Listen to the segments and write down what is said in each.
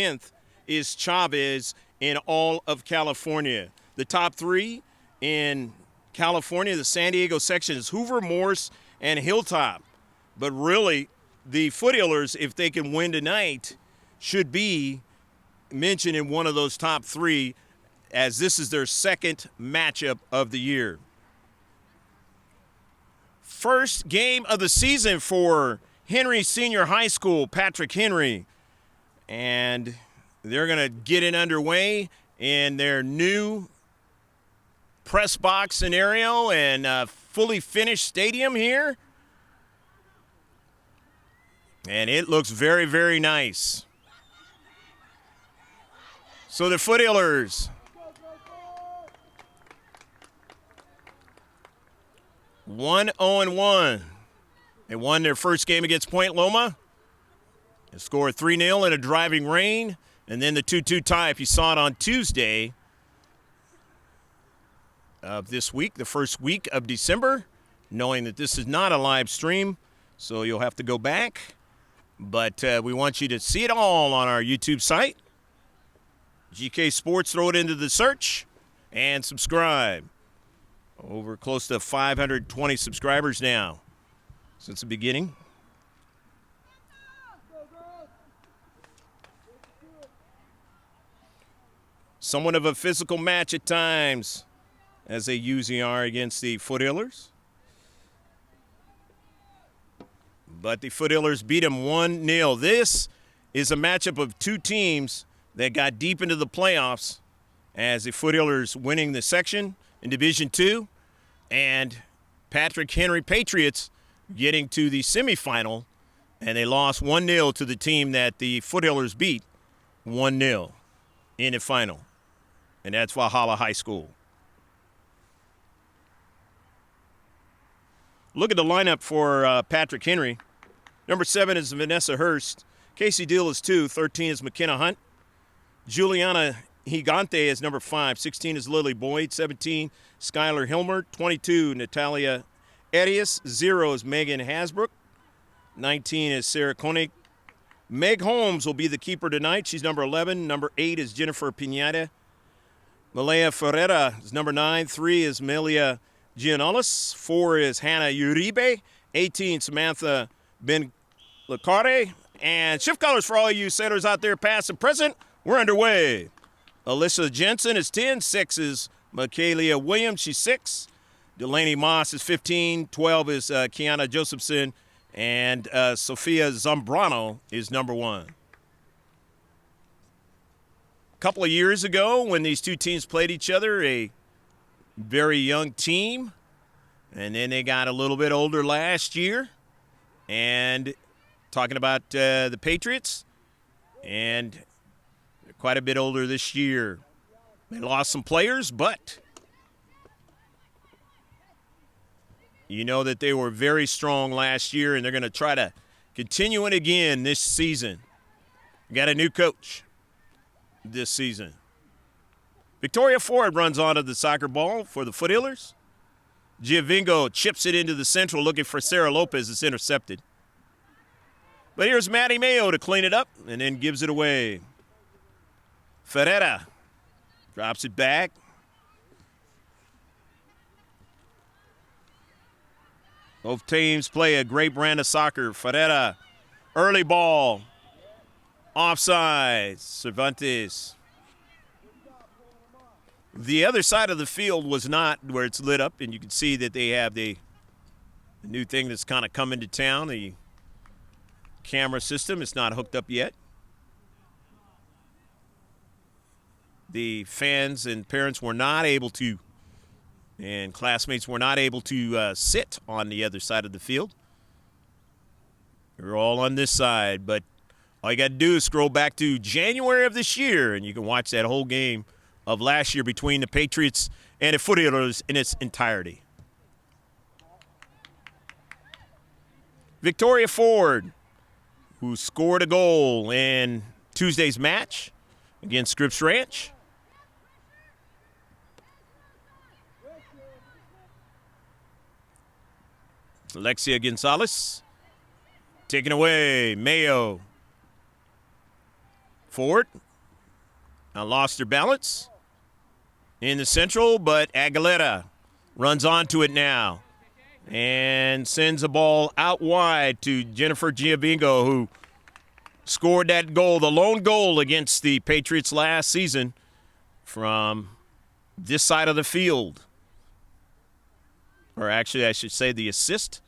10th is Chavez in all of California. The top three in California, the San Diego section, is Hoover, Morse, and Hilltop. But really, the Foothillers, if they can win tonight, should be mentioned in one of those top three, as this is their second matchup of the year. First game of the season for Henry Senior High School, Patrick Henry. And they're going to get it underway in their new press box scenario and fully finished stadium here. And it looks very, very nice. So the Foothillers 1-0-1. They won their first game against Point Loma. They scored 3-0 in a driving rain. And then the 2-2 tie, if you saw it on Tuesday of this week, the first week of December, knowing that this is not a live stream, so you'll have to go back. But we want you to see it all on our YouTube site. GK Sports, throw it into the search and subscribe. Over close to 520 subscribers now since the beginning. Somewhat of a physical match at times, as they usually are against the Foothillers. But the Foothillers beat them 1-0. This is a matchup of two teams that got deep into the playoffs, as the Foothillers winning the section in Division II, and Patrick Henry Patriots getting to the semifinal, and they lost 1-0 to the team that the Foothillers beat 1-0 in the final, and that's Valhalla High School. Look at the lineup for Patrick Henry. Number 7 is Vanessa Hurst. Casey Deal is 2. 13 is McKenna Hunt. Juliana Gigante is number 5. 16 is Lily Boyd. 17, Skylar Hilmer. 22, Natalia Arias. 0 is Megan Hasbrook. 19 is Sarah Koenig. Meg Holmes will be the keeper tonight. She's number 11. Number 8 is Jennifer Pineda. Malaya Ferreira is number 9. 3 is Melia Gianolis. 4 is Hannah Uribe. 18, Samantha Ben Lacare. And shift colors for all you sailors out there, past and present. We're underway. Alyssa Jensen is 10. 6 is Michaelia Williams. She's 6. Delaney Moss is 15. 12 is Kiana Josephson. And Sophia Zambrano is number 1. A couple of years ago, when these two teams played each other, a very young team. And then they got a little bit older last year. And talking about the Patriots. And they're quite a bit older this year. They lost some players, but you know that they were very strong last year, and they're going to try to continue it again this season. Got a new coach this season. Victoria Ford runs onto the soccer ball for the Foothillers. Giovingo chips it into the central, looking for Sarah Lopez. It's intercepted. But here's Maddie Mayo to clean it up and then gives it away. Ferreira drops it back. Both teams play a great brand of soccer. Ferreira, early ball, offside, Cervantes. The other side of the field was not where it's lit up, and you can see that they have the new thing that's kind of come into town, the camera system. It's not hooked up yet. The fans and parents were not able to, and classmates were not able to sit on the other side of the field. They're all on this side, but all you got to do is scroll back to January of this year, and you can watch that whole game of last year between the Patriots and the Foothillers in its entirety. Victoria Ford, who scored a goal in Tuesday's match against Scripps Ranch. Alexia Gonzalez taken away. Mayo Forward. Now lost her balance in the central, but Aguilera runs onto it now and sends the ball out wide to Jennifer Giovinco, who scored that goal, the lone goal against the Patriots last season from this side of the field. Or actually, I should say the assist.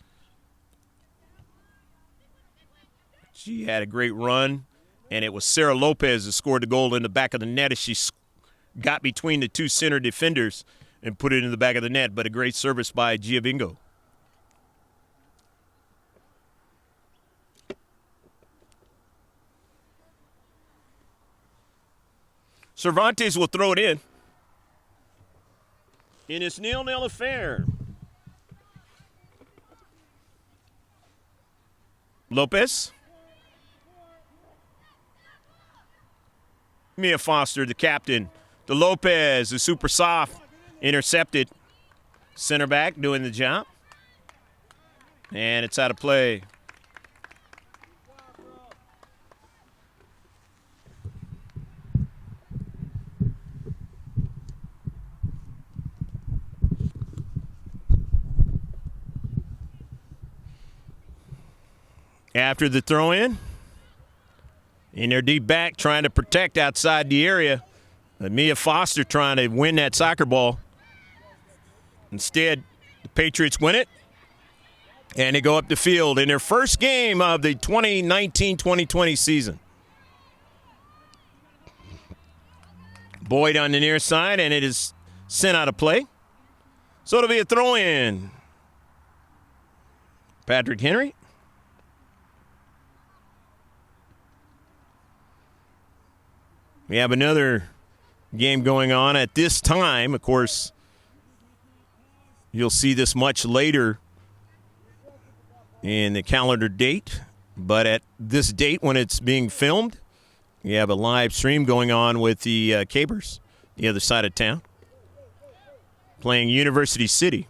She had a great run, and it was Sarah Lopez who scored the goal in the back of the net as she got between the two center defenders and put it in the back of the net, but a great service by Giovinco. Cervantes will throw it in. In this 0-0 affair. Lopez. Mia Foster, the captain. The Lopez, the super soft, intercepted. Center back doing the job. And it's out of play. After the throw-in, in their deep back, trying to protect outside the area. Mia Foster trying to win that soccer ball. Instead, the Patriots win it, and they go up the field in their first game of the 2019-2020 season. Boyd on the near side, and it is sent out of play. So it'll be a throw-in. Patrick Henry. We have another game going on at this time. Of course, you'll see this much later in the calendar date. But at this date when it's being filmed, we have a live stream going on with the Capers, the other side of town, playing University City.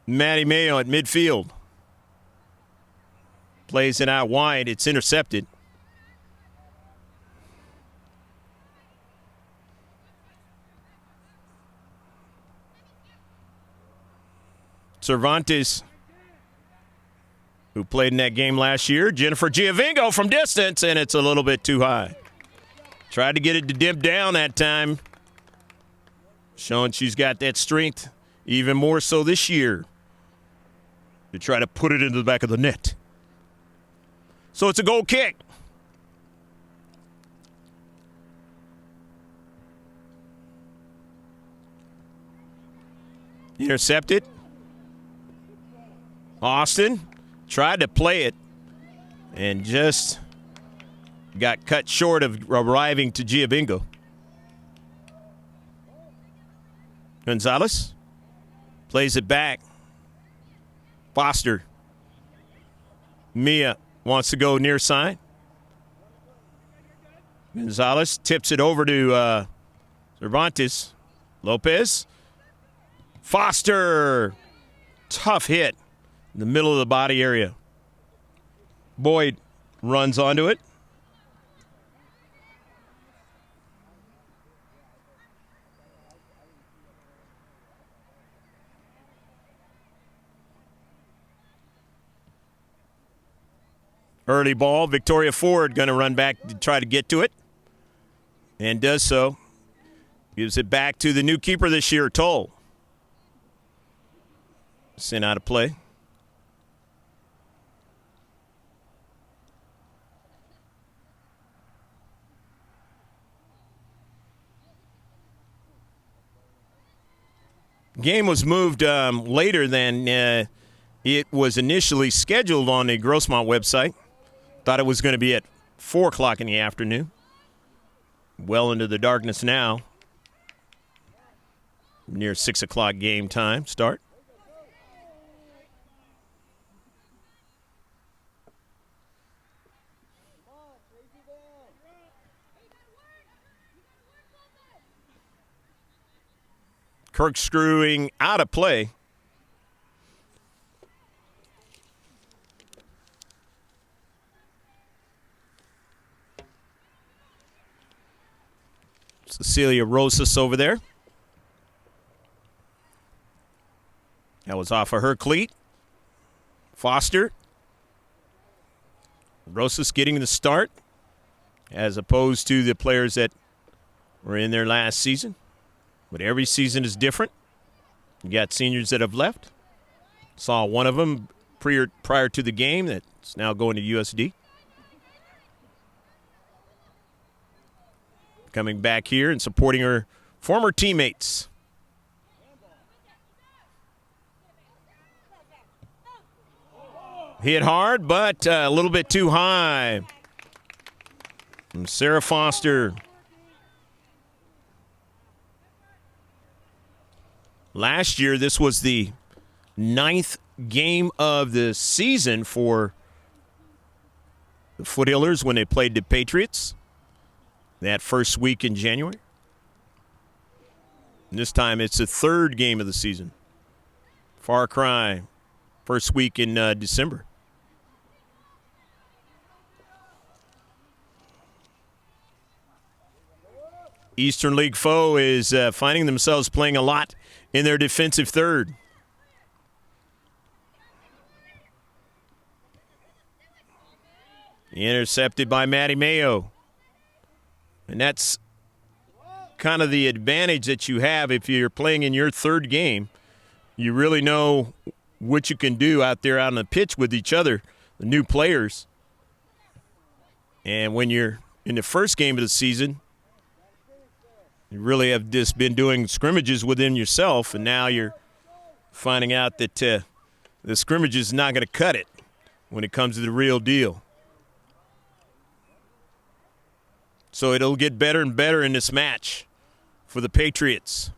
Maddie Mayo at midfield. Plays it out wide. It's intercepted. Cervantes, who played in that game last year. Jennifer Giovinco from distance, and it's a little bit too high. Tried to get it to dip down that time. Showing she's got that strength even more so this year to try to put it into the back of the net. So it's a goal kick. Intercepted. Austin tried to play it and just got cut short of arriving to Giovinco. Gonzalez plays it back. Foster. Mia wants to go near side. Gonzalez tips it over to Cervantes. Lopez. Foster. Tough hit in the middle of the body area. Boyd runs onto it. Early ball. Victoria Ford going to run back to try to get to it. And does so. Gives it back to the new keeper this year, Toll. Sent out of play. Game was moved later than it was initially scheduled on the Grossmont website. Thought it was going to be at 4 o'clock in the afternoon. Well into the darkness now. Near 6 o'clock game time start. corkscrewing out of play. Cecilia Rosas over there. That was off of her cleat. Foster. Rosas getting the start as opposed to the players that were in there last season. But every season is different. You got seniors that have left. Saw one of them prior to the game that's now going to USD. Coming back here and supporting her former teammates. Hit hard, but a little bit too high. From Sarah Foster. Last year, this was the 9th game of the season for the Foothillers when they played the Patriots. That first week in January. And this time it's the 3rd game of the season. Far cry. First week in December. Eastern League foe is finding themselves playing a lot in their defensive third. Intercepted by Maddie Mayo. And that's kind of the advantage that you have if you're playing in your 3rd game. You really know what you can do out there on the pitch with each other, the new players. And when you're in the first game of the season, you really have just been doing scrimmages within yourself, and now you're finding out that the scrimmage is not going to cut it when it comes to the real deal. So it'll get better and better in this match for the Patriots.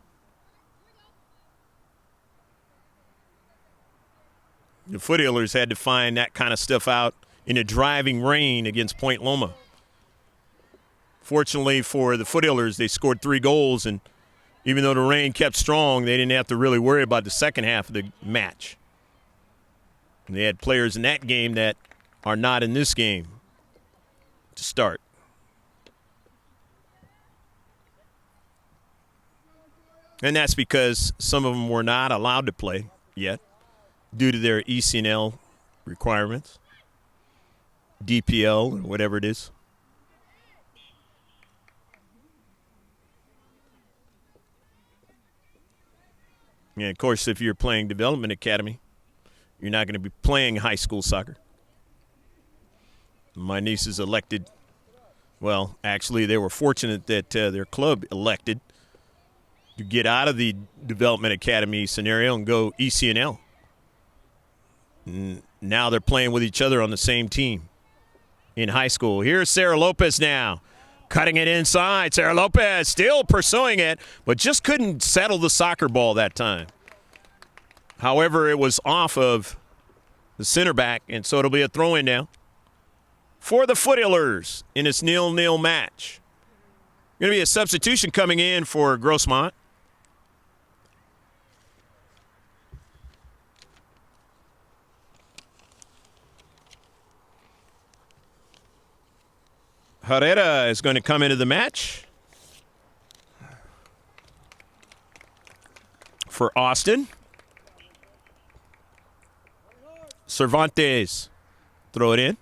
The Foothillers had to find that kind of stuff out in a driving rain against Point Loma. Fortunately for the Foothillers, they scored 3 goals, and even though the rain kept strong, they didn't have to really worry about the second half of the match. And they had players in that game that are not in this game to start. And that's because some of them were not allowed to play yet due to their ECNL requirements, DPL, or whatever it is. And, of course, if you're playing Development Academy, you're not going to be playing high school soccer. My nieces elected, well, actually they were fortunate that their club elected to get out of the Development Academy scenario and go ECNL. Now they're playing with each other on the same team in high school. Here's Sarah Lopez now. Cutting it inside. Sarah Lopez still pursuing it, but just couldn't settle the soccer ball that time. However, it was off of the center back, and so it'll be a throw-in now for the Foothillers in this 0-0 match. Going to be a substitution coming in for Grossmont. Herrera is going to come into the match for Austin. Cervantes, throw it in.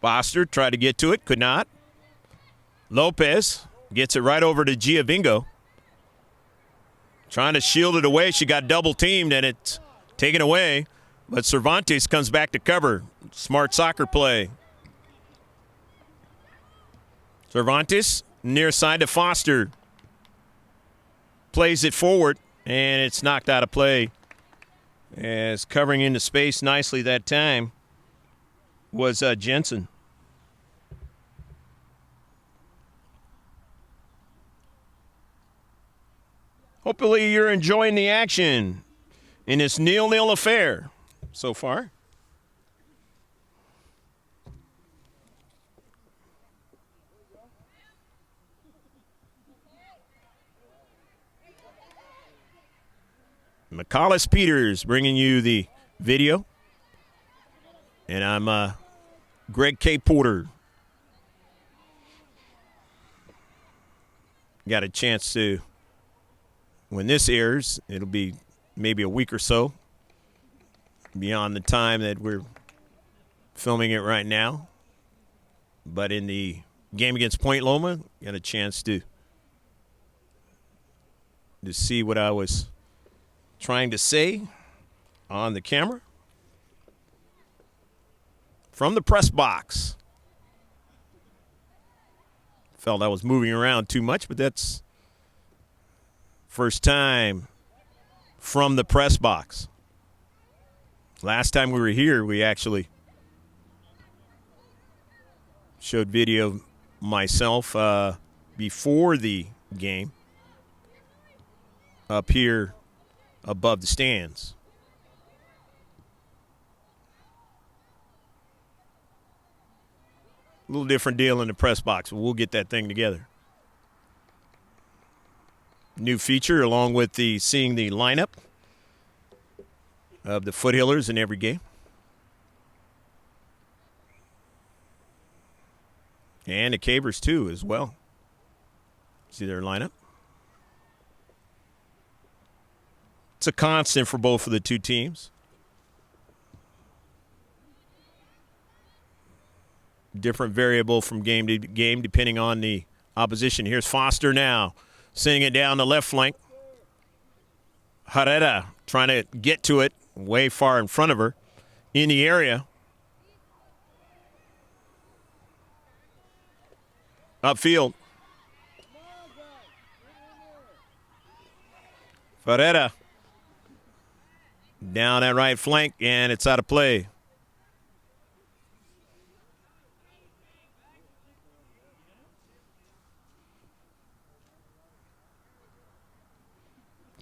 Foster tried to get to it, could not. Lopez gets it right over to Giovingo. Trying to shield it away. She got double teamed and it's taken away. But Cervantes comes back to cover. Smart soccer play. Cervantes near side to Foster. Plays it forward, and it's knocked out of play. As covering into space nicely that time was Jensen. Hopefully you're enjoying the action in this 0-0 affair so far. McCollis Peters bringing you the video. And I'm Greg K. Porter. Got a chance to, when this airs, it'll be maybe a week or so beyond the time that we're filming it right now. But in the game against Point Loma, got a chance to see what I was trying to say on the camera. From the press box. Felt I was moving around too much, but that's first time from the press box. Last time we were here, we actually showed video of myself before the game up here above the stands. A little different deal in the press box, but we'll get that thing together. New feature along with seeing the lineup of the Foothillers in every game. And the Cabers too as well. See their lineup. It's a constant for both of the two teams. Different variable from game to game depending on the opposition. Here's Foster now, sending it down the left flank. Herrera trying to get to it way far in front of her in the area. Upfield. Herrera down that right flank, and it's out of play.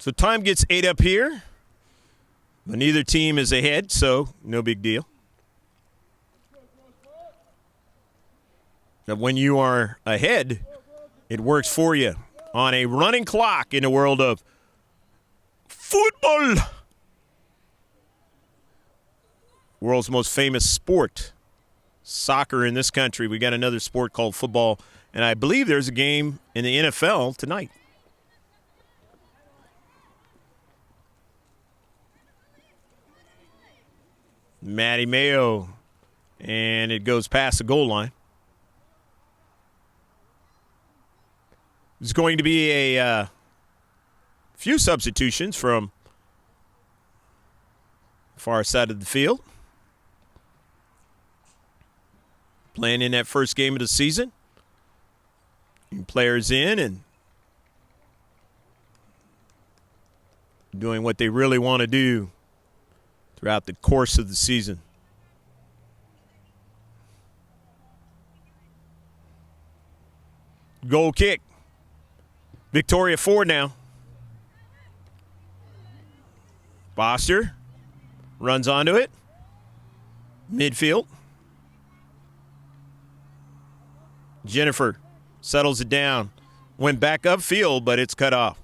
So time gets ate up here, but neither team is ahead, so no big deal. But when you are ahead, it works for you on a running clock in the world of football. World's most famous sport, soccer in this country. We got another sport called football, and I believe there's a game in the NFL tonight. Matty Mayo, and it goes past the goal line. There's going to be a few substitutions from the far side of the field. Playing in that first game of the season. Players in and doing what they really want to do throughout the course of the season. Goal kick. Victoria Ford now. Foster runs onto it. Midfield. Jennifer settles it down. Went back upfield, but it's cut off.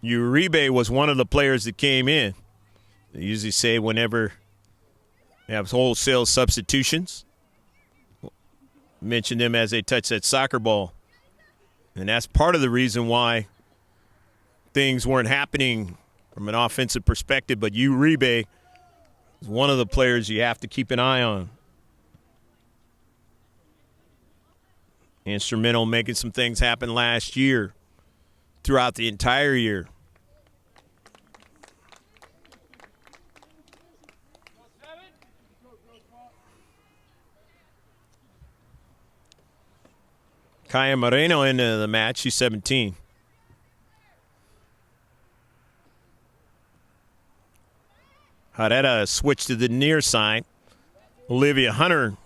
Uribe was one of the players that came in. They usually say whenever they have wholesale substitutions, mention them as they touch that soccer ball. And that's part of the reason why things weren't happening from an offensive perspective. But Uribe is one of the players you have to keep an eye on. Instrumental making some things happen last year, throughout the entire year. Kaya Moreno into the match. She's 17. Herrera switched to the near side. Olivia Hunter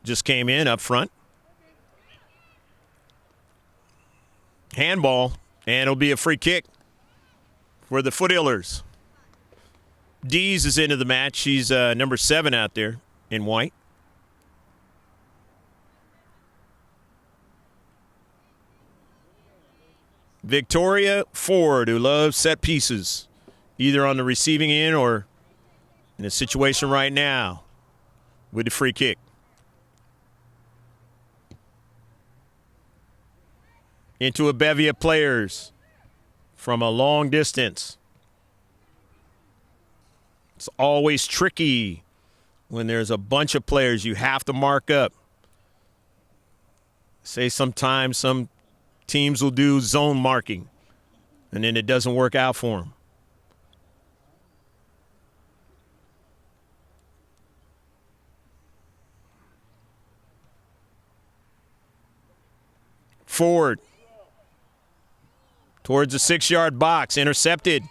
just came in up front. Handball, and it'll be a free kick for the Foothillers. Dees is into the match. She's number 7 out there in white. Victoria Ford, who loves set pieces, either on the receiving end or in a situation right now with the free kick. Into a bevy of players from a long distance. It's always tricky when there's a bunch of players you have to mark up. Say sometimes some teams will do zone marking, and then it doesn't work out for them. Forward towards the 6-yard box, intercepted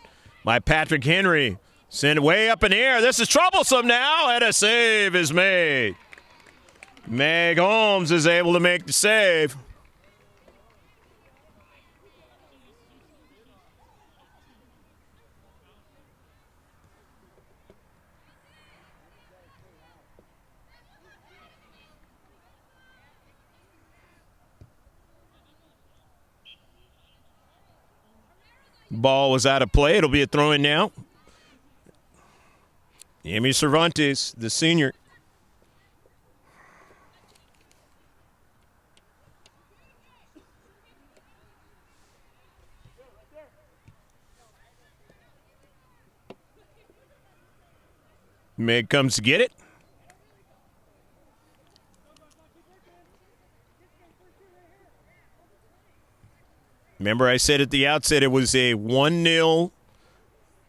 by Patrick Henry. Send it way up in the air. This is troublesome now, and a save is made. Meg Holmes is able to make the save. Ball was out of play. It'll be a throw-in now. Emmy Cervantes, the senior. Meg comes to get it. Remember I said at the outset it was a 1-0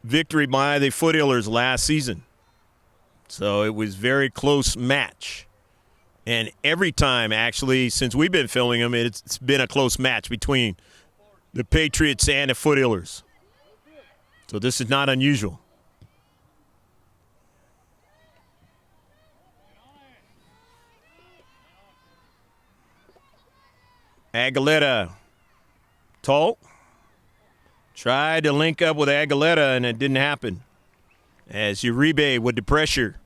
victory by the Foothillers last season. So it was a very close match. And every time, actually, since we've been filming them, it's been a close match between the Patriots and the Foothillers. So this is not unusual. Aguilera. Tall. Tried to link up with Aguilera, and it didn't happen. As Uribe with the pressure.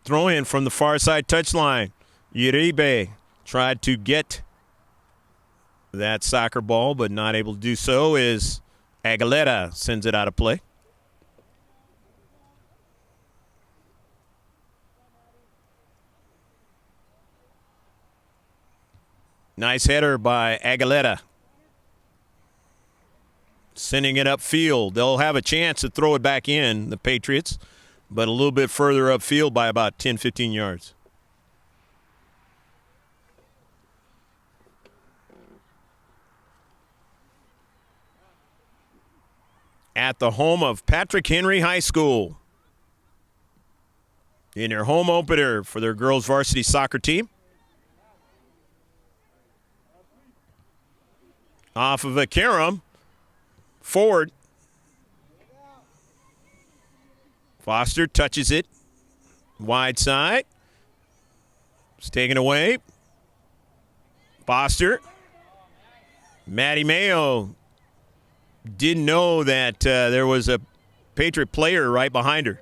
Throw in from the far side touchline. Uribe tried to get that soccer ball, but not able to do so as Aguilera sends it out of play. Nice header by Aguilera. Sending it upfield. They'll have a chance to throw it back in, the Patriots, but a little bit further upfield by about 10, 15 yards. At the home of Patrick Henry High School. In their home opener for their girls varsity soccer team. Off of a Karam. Forward. Foster touches it. Wide side. It's taken away. Foster. Maddie Mayo didn't know that there was a Patriot player right behind her.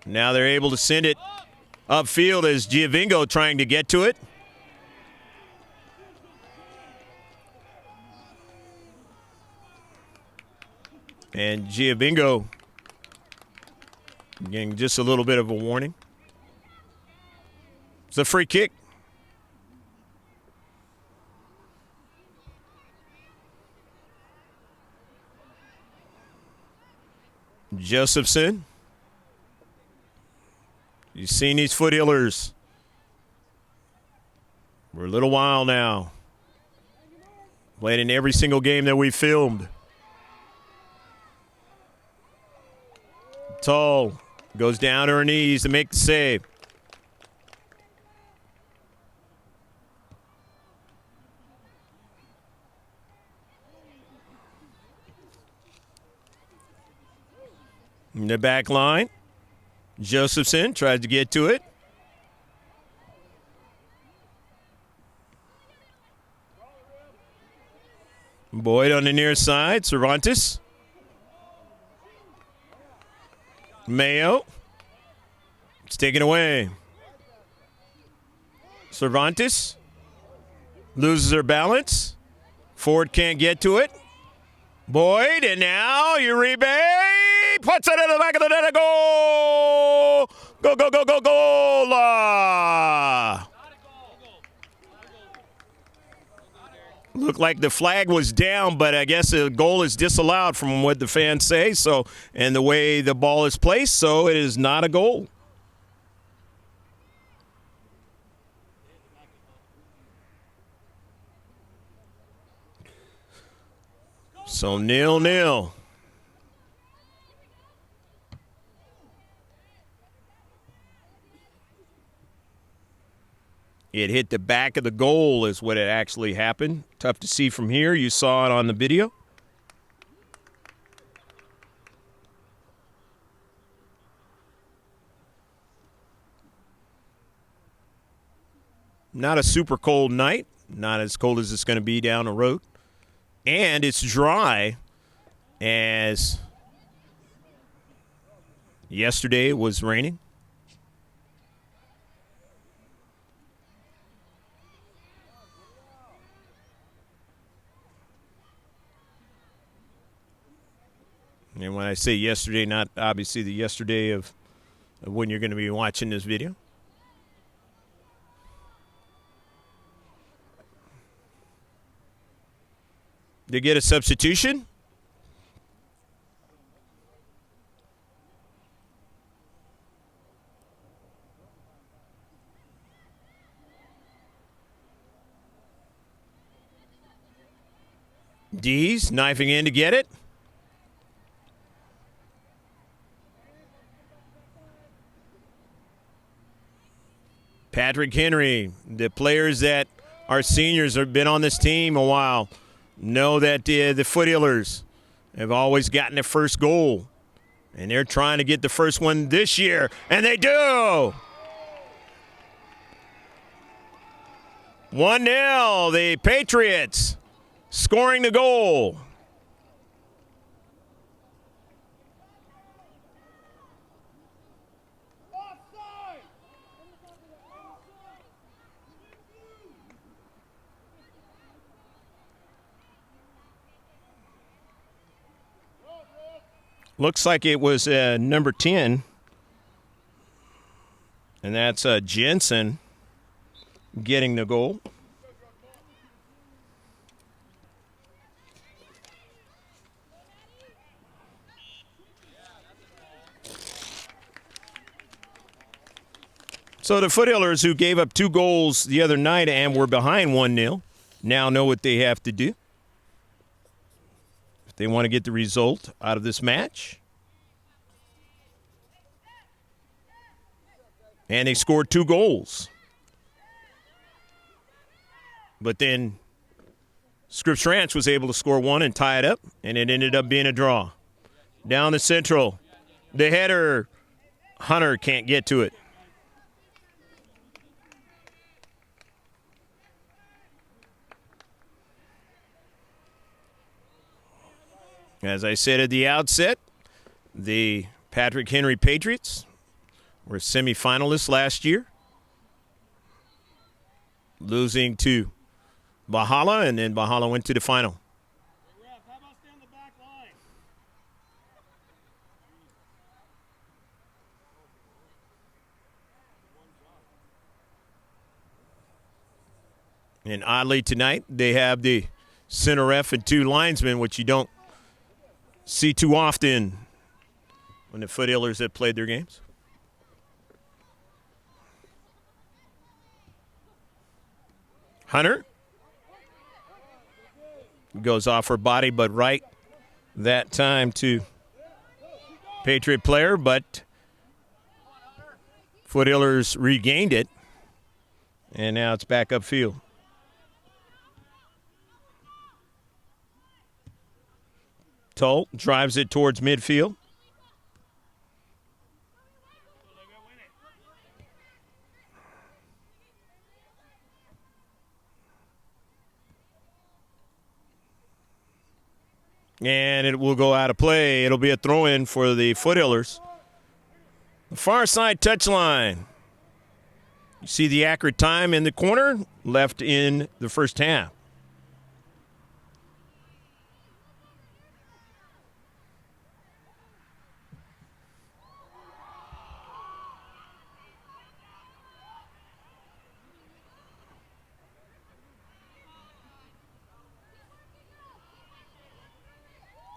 Now they're able to send it upfield as Giovingo trying to get to it. And Giovingo getting just a little bit of a warning. It's a free kick. Josephson. You've seen these Foothillers for a little while now. Played in every single game that we filmed. Tull goes down to her knees to make the save. In the back line, Josephson tries to get to it. Boyd on the near side. Cervantes. Mayo. It's taken away. Cervantes loses her balance. Ford can't get to it. Boyd, and now Uribe puts it in the back of the net. A goal! Go, go, go, go, goal! Looked like the flag was down, but I guess the goal is disallowed from what the fans say. So, and the way the ball is placed, so it is not a goal. So 0-0. It hit the back of the goal is what it actually happened. Tough to see from here. You saw it on the video. Not a super cold night. Not as cold as it's going to be down the road. And it's dry, as yesterday it was raining. And when I say yesterday, not obviously the yesterday of when you're going to be watching this video. They get a substitution. D's knifing in to get it. Patrick Henry, the players that are seniors have been on this team a while, know that the Foothillers have always gotten the first goal. And they're trying to get the first one this year, and they do. 1-0, the Patriots scoring the goal. Looks like it was number 10, and that's Jensen getting the goal. So the Foothillers, who gave up 2 goals the other night and were behind 1-0, now know what they have to do if they want to get the result out of this match. And they scored 2 goals. But then Scripps Ranch was able to score 1 and tie it up, and it ended up being a draw. Down the central, the header, Hunter can't get to it. As I said at the outset, the Patrick Henry Patriots were semifinalists last year, losing to Valhalla, and then Valhalla went to the final. And oddly tonight, they have the center ref and 2 linesmen, which you don't see too often when the Foothillers have played their games. Hunter goes off her body, but right that time to Patriot player, but Foothillers regained it, and now it's back upfield. Toll drives it towards midfield. And it will go out of play. It'll be a throw-in for the Foothillers. The far side touchline. You see the accurate time in the corner, left in the first half.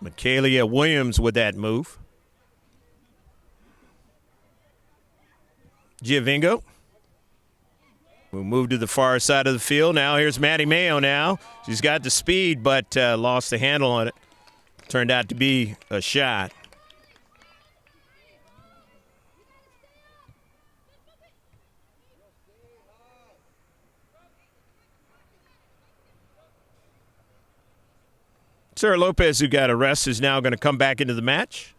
Michaelia Williams with that move. Giovingo will move to the far side of the field. Now here's Maddie Mayo now. She's got the speed, but lost the handle on it. Turned out to be a shot. Sarah Lopez, who got a rest, is now going to come back into the match.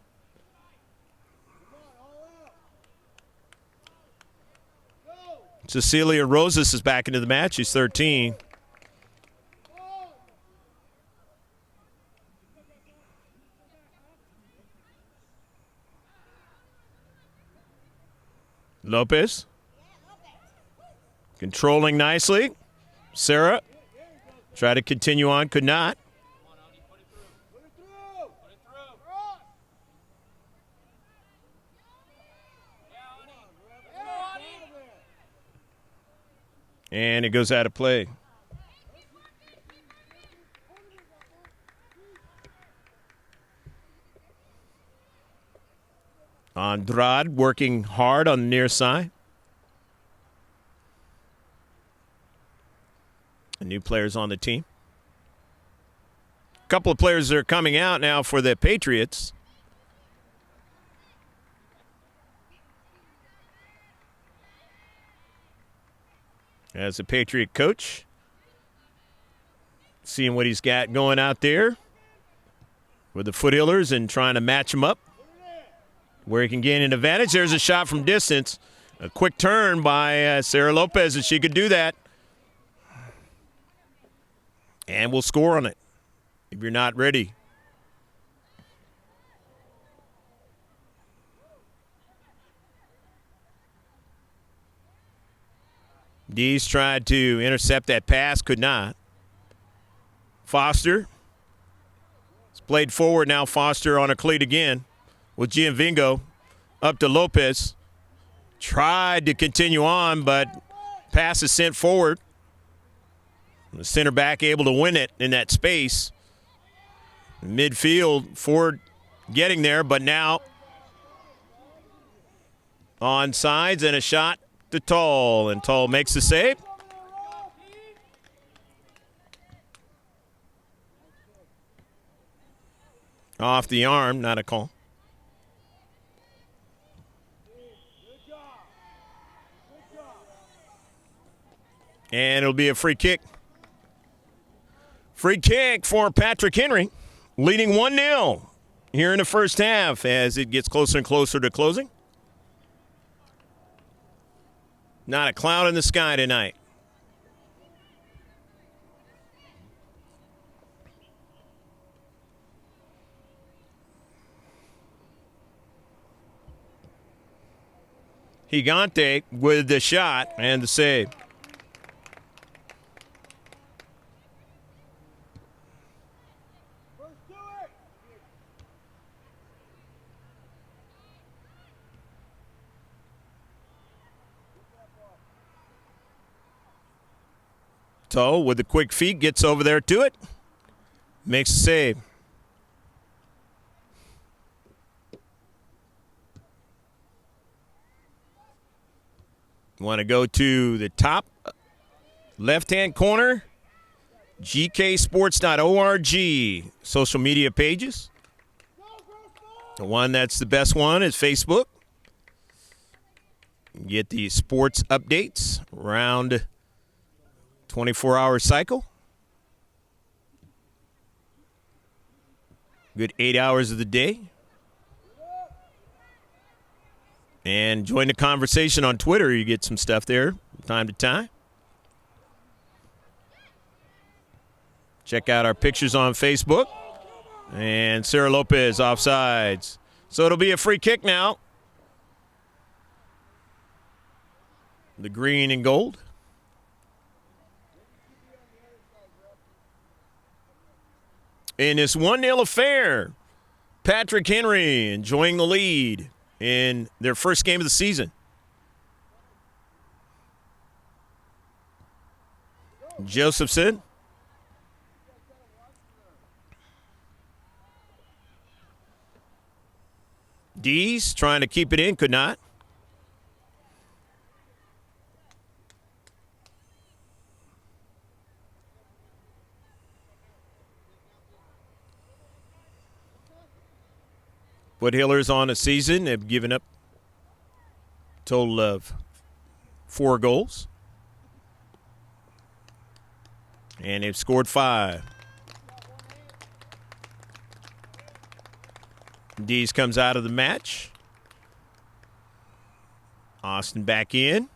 Cecilia Rosas is back into the match. She's 13. Lopez. Controlling nicely. Sarah tried to continue on, could not. And it goes out of play. Andrade working hard on the near side. New players on the team. A couple of players that are coming out now for the Patriots. As a Patriot coach, seeing what he's got going out there with the Foothillers and trying to match him up where he can gain an advantage. There's a shot from distance. A quick turn by Sarah Lopez, and she could do that. And we'll score on it if you're not ready. Dees tried to intercept that pass, could not. Foster. It's played forward now. Foster on a cleat again with Giovingo up to Lopez. Tried to continue on, but pass is sent forward. The center back able to win it in that space. Midfield, Ford getting there, but now on sides and a shot to Tull, and Tull makes the save. Off the arm, not a call. And it'll be a free kick. Free kick for Patrick Henry, leading 1-0 here in the first half as it gets closer and closer to closing. Not a cloud in the sky tonight. Gigante with the shot and the save. Tull with the quick feet gets over there to it. Makes a save. Want to go to the top left-hand corner, gksports.org, social media pages. The one that's the best one is Facebook. Get the sports updates around 24-hour cycle. Good 8 hours of the day. And join the conversation on Twitter. You get some stuff there from time to time. Check out our pictures on Facebook. And Sarah Lopez offsides. So it'll be a free kick now. The green and gold. In this 1-0 affair, Patrick Henry enjoying the lead in their first game of the season. Josephson. Dees trying to keep it in, could not. Foothillers on a season have given up a total of 4 goals. And they've scored 5. Dees comes out of the match. Austin back in.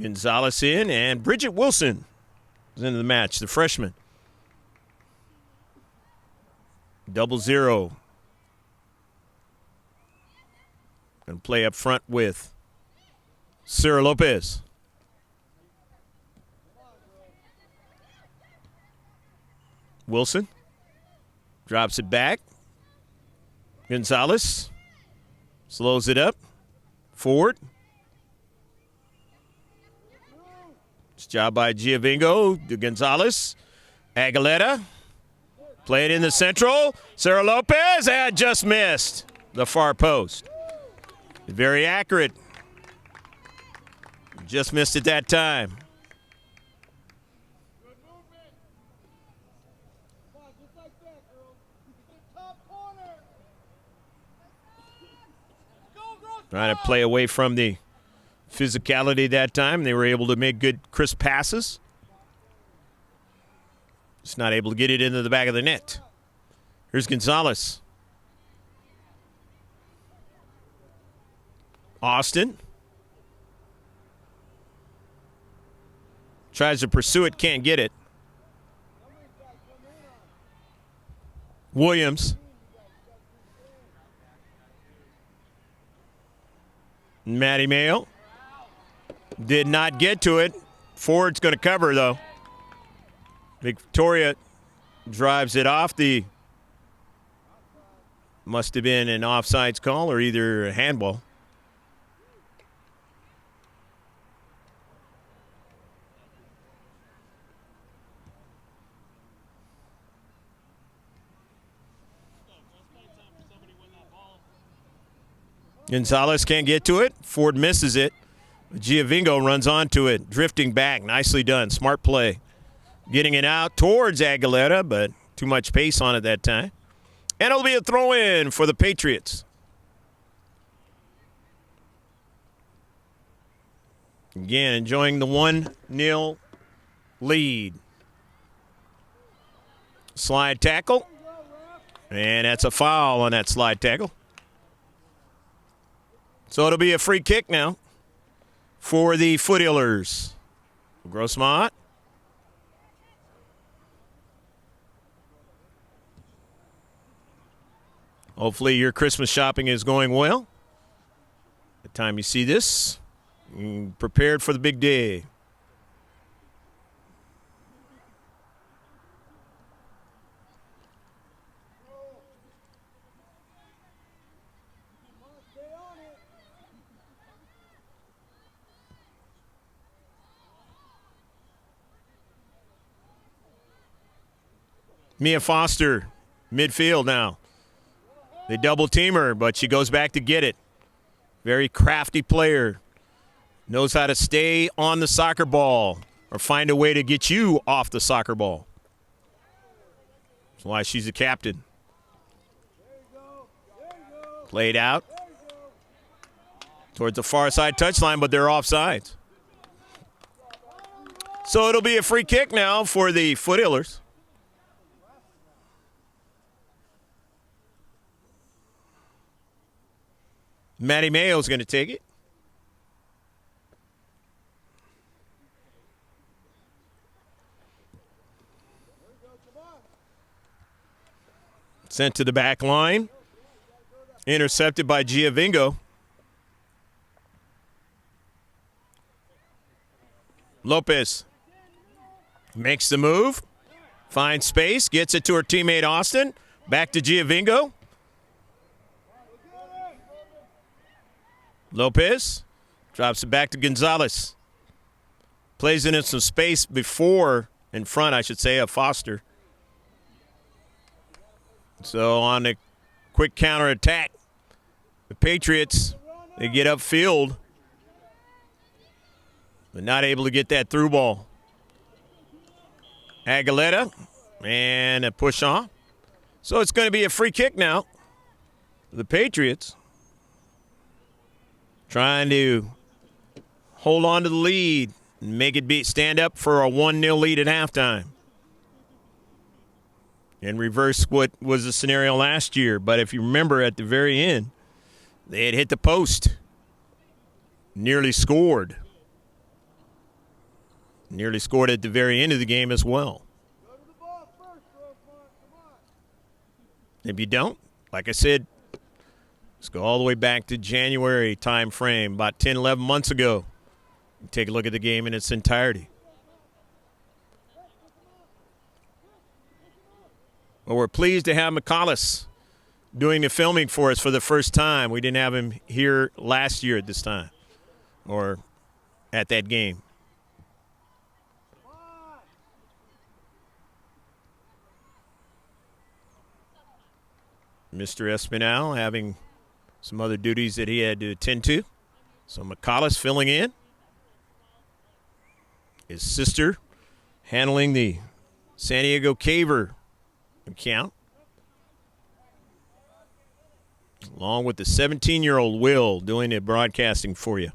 Gonzalez in. And Bridget Wilson is into the match, the freshman. 0-0. Going to play up front with Sarah Lopez. Wilson drops it back. Gonzalez slows it up. Forward. It's job by Giovingo to Gonzalez. Aguilera. Play it in the central. Sarah Lopez had just missed the far post. Very accurate. Just missed it that time. Trying to play away from the physicality that time. They were able to make good, crisp passes. Just not able to get it into the back of the net. Here's Gonzalez. Austin. Tries to pursue it, can't get it. Williams. Maddie Mayo did not get to it. Ford's going to cover, though. Victoria drives it off the, must have been an offsides call or either a handball. Gonzalez can't get to it. Ford misses it. Giovingo runs onto it, drifting back. Nicely done. Smart play. Getting it out towards Aguilera, but too much pace on it that time. And it'll be a throw-in for the Patriots. Again, enjoying the 1-0 lead. Slide tackle. And that's a foul on that slide tackle. So it'll be a free kick now for the Foothillers. Grossmont. Hopefully your Christmas shopping is going well. By the time you see this, you're prepared for the big day. Mia Foster, midfield now. They double team her, but she goes back to get it. Very crafty player. Knows how to stay on the soccer ball or find a way to get you off the soccer ball. That's why she's a captain. Played out towards the far side touchline, but they're offsides. So it'll be a free kick now for the Foothillers. Maddie Mayo's going to take it. Sent to the back line. Intercepted by Giovinco. Lopez makes the move. Finds space. Gets it to her teammate Austin. Back to Giovinco. Lopez drops it back to Gonzalez. Plays into some space before, in front, I should say, of Foster. So on the quick counterattack, the Patriots, they get upfield, but not able to get that through ball. Aguilera, and a push on. So it's going to be a free kick now. The Patriots trying to hold on to the lead and make it stand up for a 1-0 lead at halftime. And reverse what was the scenario last year. But if you remember at the very end, they had hit the post. Nearly scored. Nearly scored at the very end of the game as well. If you don't, like I said, let's go all the way back to January time frame, about 10, 11 months ago. Take a look at the game in its entirety. Well, we're pleased to have McCollis doing the filming for us for the first time. We didn't have him here last year at this time or at that game. Mr. Espinal having some other duties that he had to attend to. So McCollis filling in. His sister handling the San Diego Caver account. Along with the 17-year-old Will doing the broadcasting for you.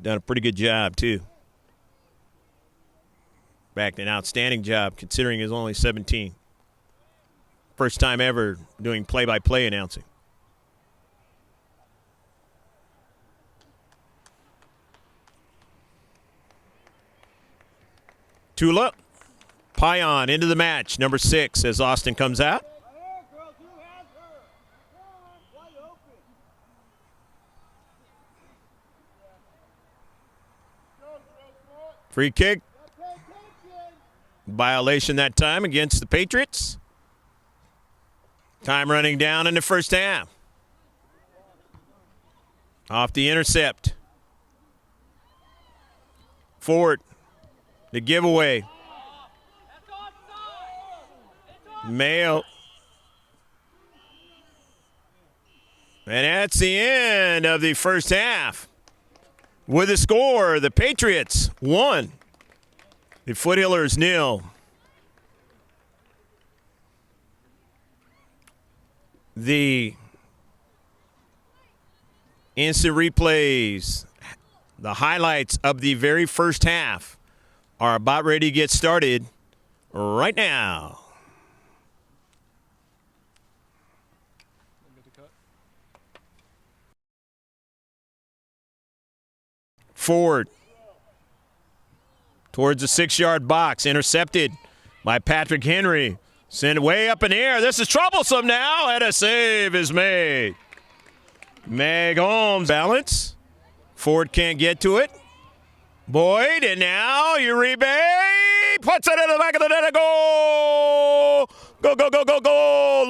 Done a pretty good job, too. In fact, an outstanding job considering he's only 17. First time ever doing play-by-play announcing. Tula, Pion into the match, number 6, as Austin comes out. Free kick. Violation that time against the Patriots. Time running down in the first half. Off the intercept. Forward. The giveaway. Mayo. And that's the end of the first half. With the score, the Patriots 1. The Foothillers 0. The instant replays, the highlights of the very first half are about ready to get started right now. Forward towards the 6-yard box, intercepted by Patrick Henry. Send it way up in the air. This is troublesome now, and a save is made. Meg Holmes balance. Ford can't get to it. Boyd, and now Uribe puts it in the back of the net. A goal! Go, go, go, go, goal!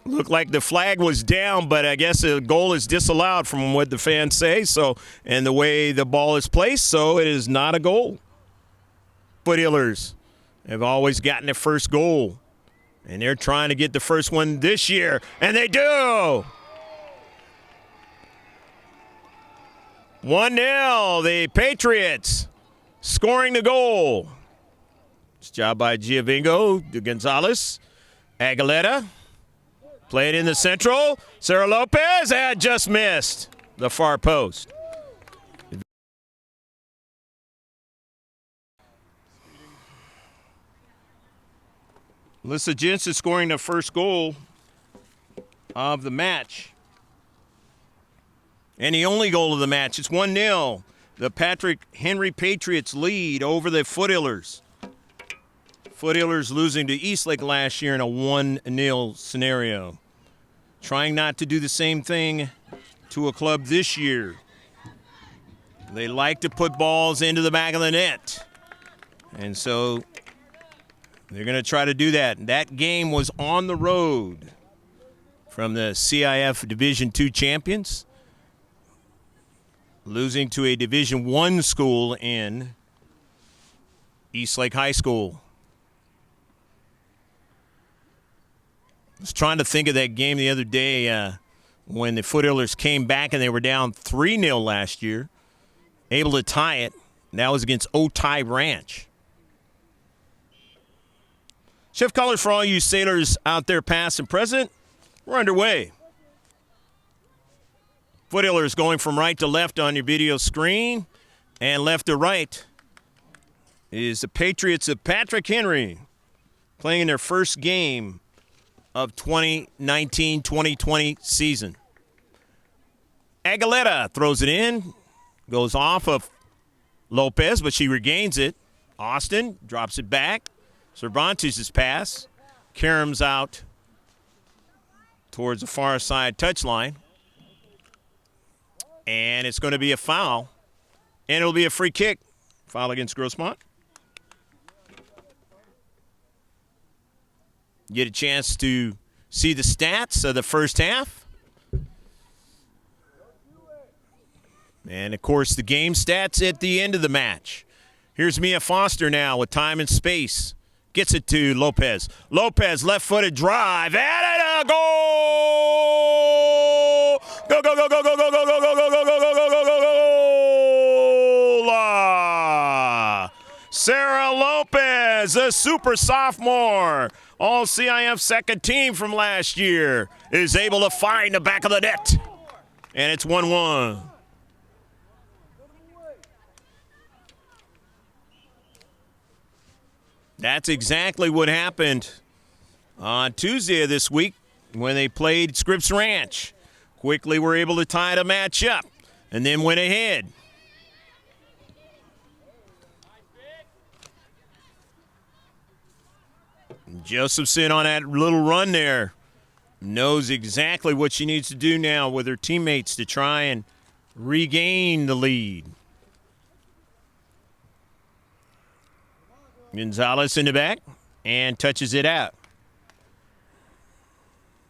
Looked like the flag was down, but I guess the goal is disallowed from what the fans say. So, and the way the ball is placed, so it is not a goal. Foothillers have always gotten the first goal, and they're trying to get the first one this year, and they do. 1-0, the Patriots scoring the goal. It's job by Giovinco to Gonzalez. Aguilera. Play it in the central. Sarah Lopez had just missed the far post. Alyssa Jintz is scoring the first goal of the match. And the only goal of the match. It's 1-0. the Patrick Henry Patriots lead over the Foothillers. Foothillers losing to Eastlake last year in a 1-0 scenario. Trying not to do the same thing to a club this year. They like to put balls into the back of the net. And so they're going to try to do that. That game was on the road from the C.I.F. Division II champions, losing to a Division I school in Eastlake High School. I was trying to think of that game the other day when the Foothillers came back and they were down 3-0 last year, able to tie it. And that was against Otay Ranch. Shift colors for all you sailors out there, past and present. We're underway. Foothillers going from right to left on your video screen, and left to right is the Patriots of Patrick Henry playing in their first game of 2019-2020 season. Aguilera throws it in, goes off of Lopez, but she regains it. Austin drops it back. Cervantes' pass. Karam's out towards the far side touchline. And it's going to be a foul. And it'll be a free kick. Foul against Grossmont. Get a chance to see the stats of the first half. And, of course, the game stats at the end of the match. Here's Mia Foster now with time and space. Gets it to Lopez. Lopez, left-footed drive, and a goal! Go, go, go, go, go, go, go, go, go, go, go, go, go, go, go, go! Sarah Lopez, a super sophomore, all C.I.F. second team from last year, is able to find the back of the net. And it's 1-1. That's exactly what happened on Tuesday of this week when they played Scripps Ranch. Quickly were able to tie the match up and then went ahead. Josephson on that little run there knows exactly what she needs to do now with her teammates to try and regain the lead. Gonzalez in the back and touches it out.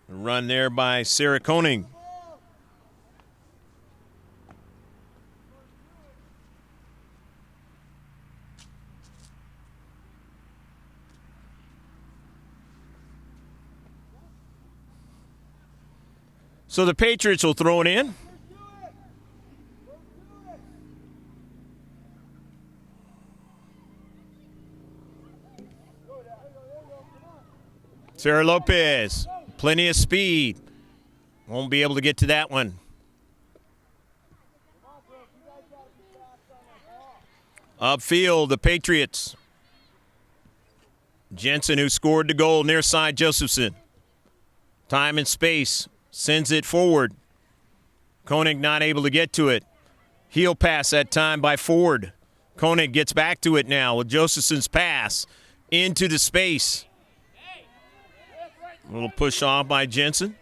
A run there by Sarah Koenig. So the Patriots will throw it in. Sarah Lopez, plenty of speed. Won't be able to get to that one. Upfield, the Patriots. Jensen, who scored the goal, near side Josephson. Time and space, sends it forward. Koenig not able to get to it. Heel pass that time by Ford. Koenig gets back to it now with Josephson's pass into the space. A little push off by Jensen.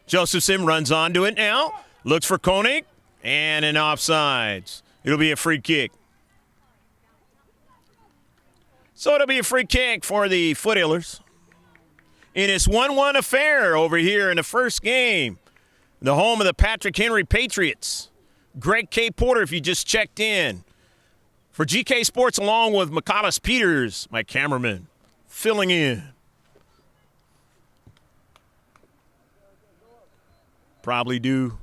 Josephson runs onto it now. Looks for Koenig. And an offsides. It'll be a free kick. So it'll be a free kick for the Foothillers. In this 1-1 affair over here in the first game. The home of the Patrick Henry Patriots. Greg K. Porter, if you just checked in. For GK Sports, along with McCollis Peters, my cameraman, filling in. Probably do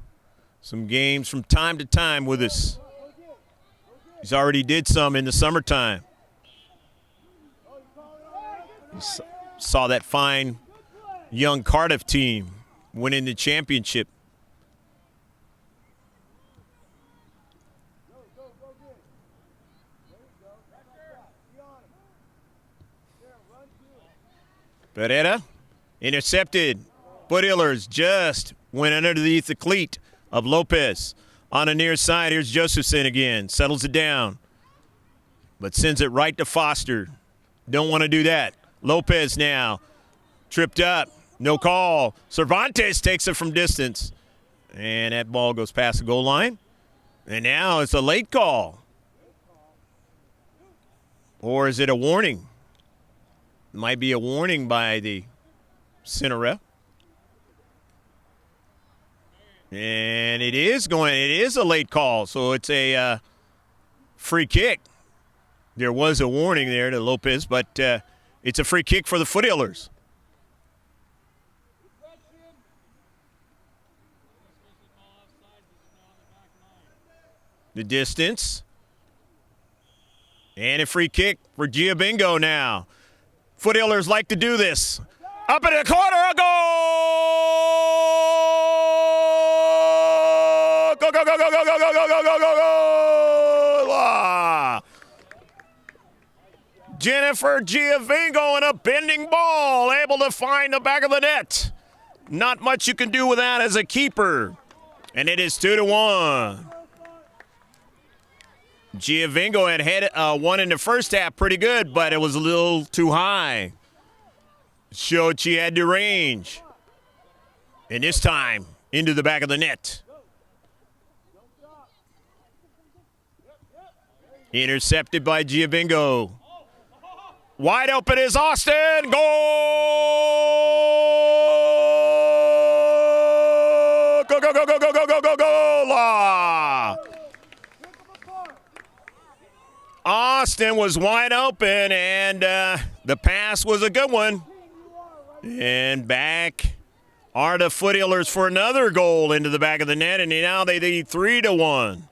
some games from time to time with us. He's already did some in the summertime. Saw that fine young Cardiff team winning the championship. Pereira intercepted. Foothillers just went underneath the cleat of Lopez. On the near side, here's Josephson again. Settles it down, but sends it right to Foster. Don't want to do that. Lopez now. Tripped up. No call. Cervantes takes it from distance. And that ball goes past the goal line. And now it's a late call. Or is it a warning? It might be a warning by the center ref. And it is a late call, so it's a free kick. There was a warning there to Lopez, but it's a free kick for the Foothillers. The distance. And a free kick for Giabingo now. Foothillers like to do this. Up in the corner, a goal! Go, go, go, go, go, go, go, go, go, go, go, go! Ah. Jennifer Giavingo and a bending ball, able to find the back of the net. Not much you can do with that as a keeper. And it is 2-1. Giavingo had one in the first half pretty good, but it was a little too high. Showed she had the range. And this time, into the back of the net. Intercepted by Giavingo. Wide open is Austin. Goal! Go, go, go, go, go, go, go, go, go! Ah. Austin was wide open, and the pass was a good one. And back are the Foothillers for another goal into the back of the net, and now they lead 3-1.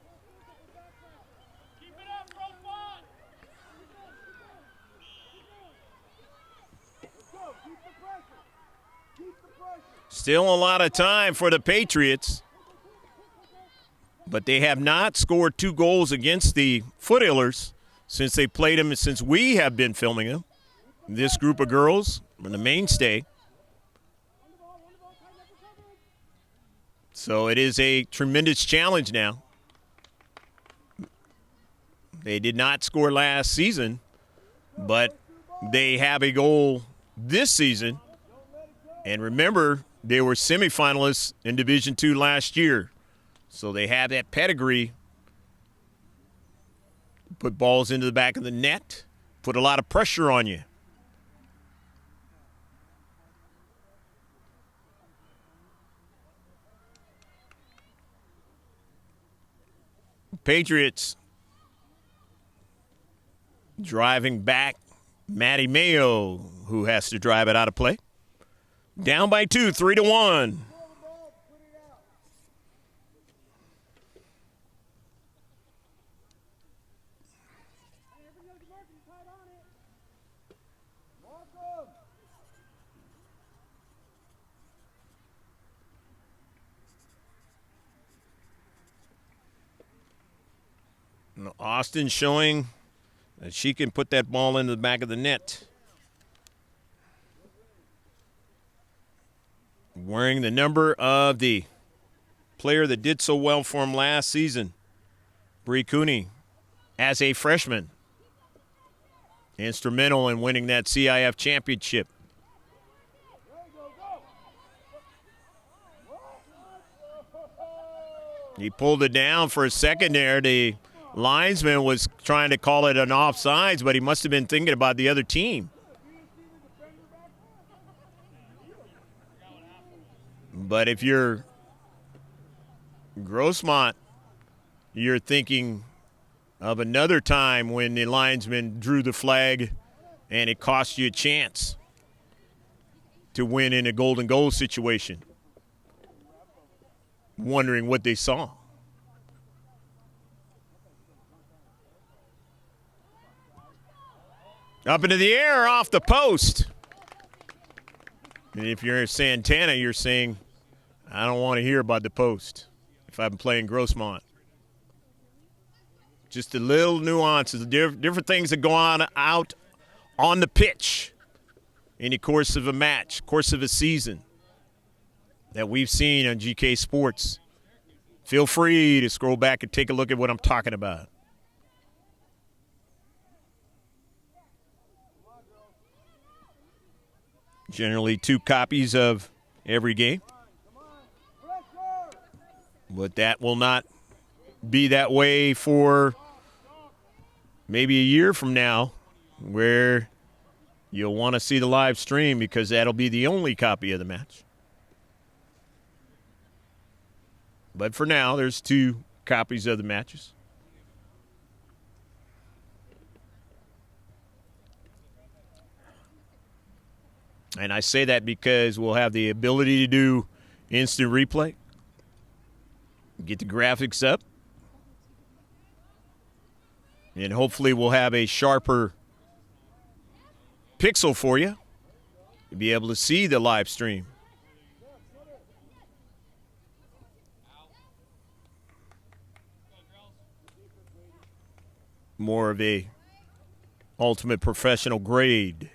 Still a lot of time for the Patriots, but they have not scored 2 goals against the Foothillers since they played them, since we have been filming them. This group of girls are the mainstay. So it is a tremendous challenge now. They did not score last season, but they have a goal this season. And remember, they were semifinalists in Division II last year. So they have that pedigree. Put balls into the back of the net. Put a lot of pressure on you. Patriots driving back. Maddie Mayo, who has to drive it out of play. Down by 2, 3-1. Austin showing that she can put that ball into the back of the net. Wearing the number of the player that did so well for him last season, Bree Cooney, as a freshman. Instrumental in winning that C.I.F. championship. He pulled it down for a second there. The linesman was trying to call it an offsides, but he must have been thinking about the other team. But if you're Grossmont, you're thinking of another time when the linesman drew the flag and it cost you a chance to win in a golden goal situation. Wondering what they saw. Up into the air, off the post. And if you're Santana, you're saying, I don't want to hear about the post if I'm playing Grossmont. Just the little nuances, different things that go on out on the pitch in the course of a match, course of a season that we've seen on GK Sports feel free to scroll back and take a look at what I'm talking about. Generally 2 copies of every game. But that will not be that way for maybe a year from now, where you'll want to see the live stream because that'll be the only copy of the match. But for now, there's 2 copies of the matches. And I say that because we'll have the ability to do instant replay, get the graphics up, and hopefully we'll have a sharper pixel for you to be able to see the live stream. More of a ultimate professional grade.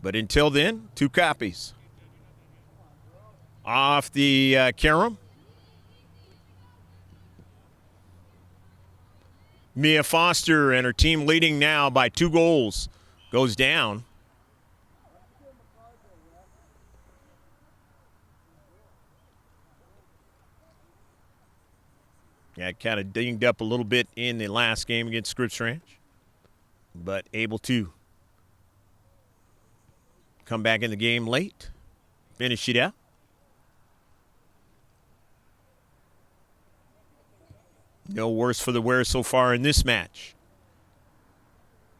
But until then, 2 copies. Off the carom. Mia Foster and her team leading now by 2 goals. Goes down. Yeah, kind of dinged up a little bit in the last game against Scripps Ranch, but able to come back in the game late, finish it out. No worse for the wear so far in this match.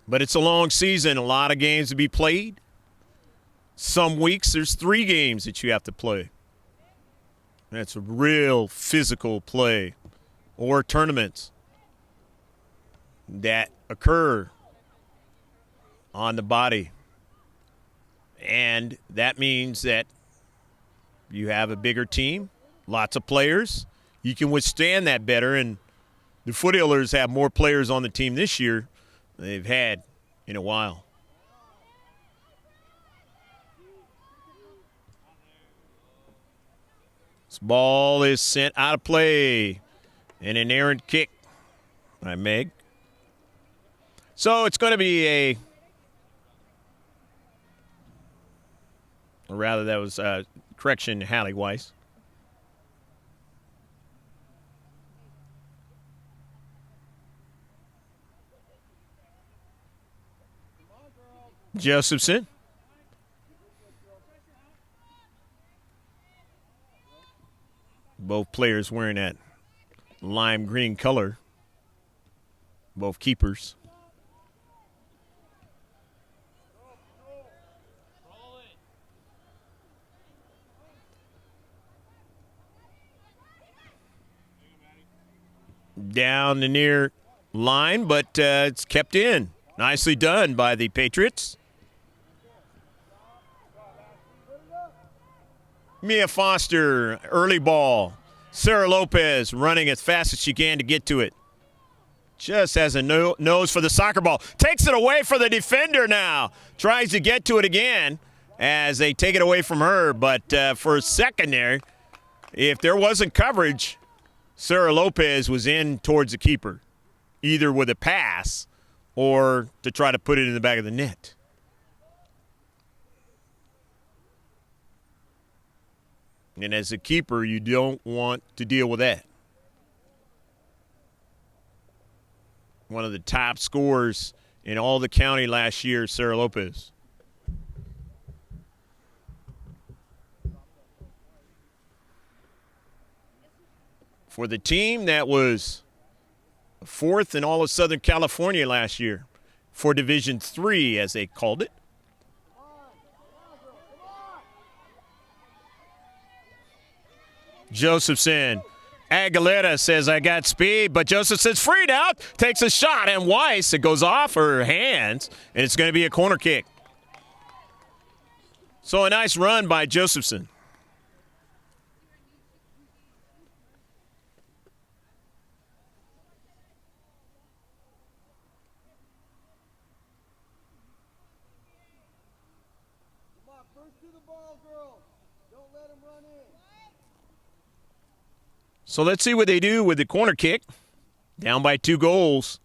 But it's a long season, a lot of games to be played. Some weeks there's 3 games that you have to play. That's a real physical play. Or tournaments that occur on the body. And that means that you have a bigger team, lots of players. You can withstand that better, and the Foothillers have more players on the team this year than they've had in a while. This ball is sent out of play. And an errant kick by Meg. So it's going to be or rather that was correction, Hallie Weiss. Josephson. Both players wearing that lime green color, both keepers. Down the near line, but it's kept in. Nicely done by the Patriots. Mia Foster, early ball. Sarah Lopez running as fast as she can to get to it. Just has a nose for the soccer ball. Takes it away for the defender now. Tries to get to it again as they take it away from her. But for a second there, if there wasn't coverage, Sarah Lopez was in towards the keeper, either with a pass or to try to put it in the back of the net. And as a keeper, you don't want to deal with that. One of the top scorers in all the county last year, Sarah Lopez. For the team that was 4th in all of Southern California last year, for Division III, as they called it. Josephson. Aguilera says, I got speed, but Josephson's freed out, takes a shot, and Weiss, it goes off her hands, and it's going to be a corner kick. So a nice run by Josephson. First to the ball, girls. Don't let them So let's see what they do with the corner kick. Down by 2 goals.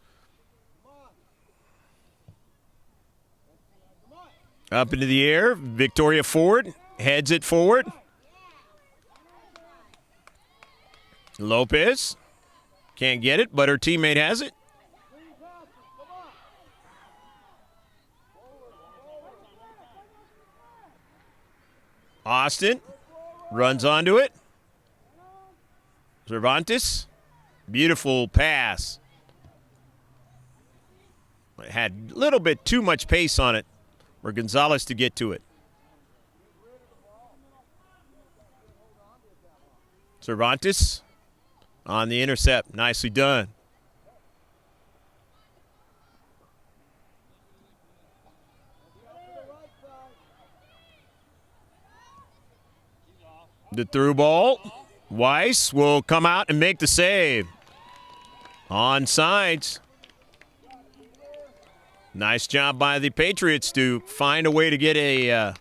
Up into the air. Victoria Ford heads it forward. Lopez can't get it, but her teammate has it. Austin runs onto it. Cervantes, beautiful pass. It had a little bit too much pace on it for Gonzalez to get to it. Cervantes on the intercept. Nicely done. The through ball. Weiss will come out and make the save. Onside. Nice job by the Patriots to find a way to get a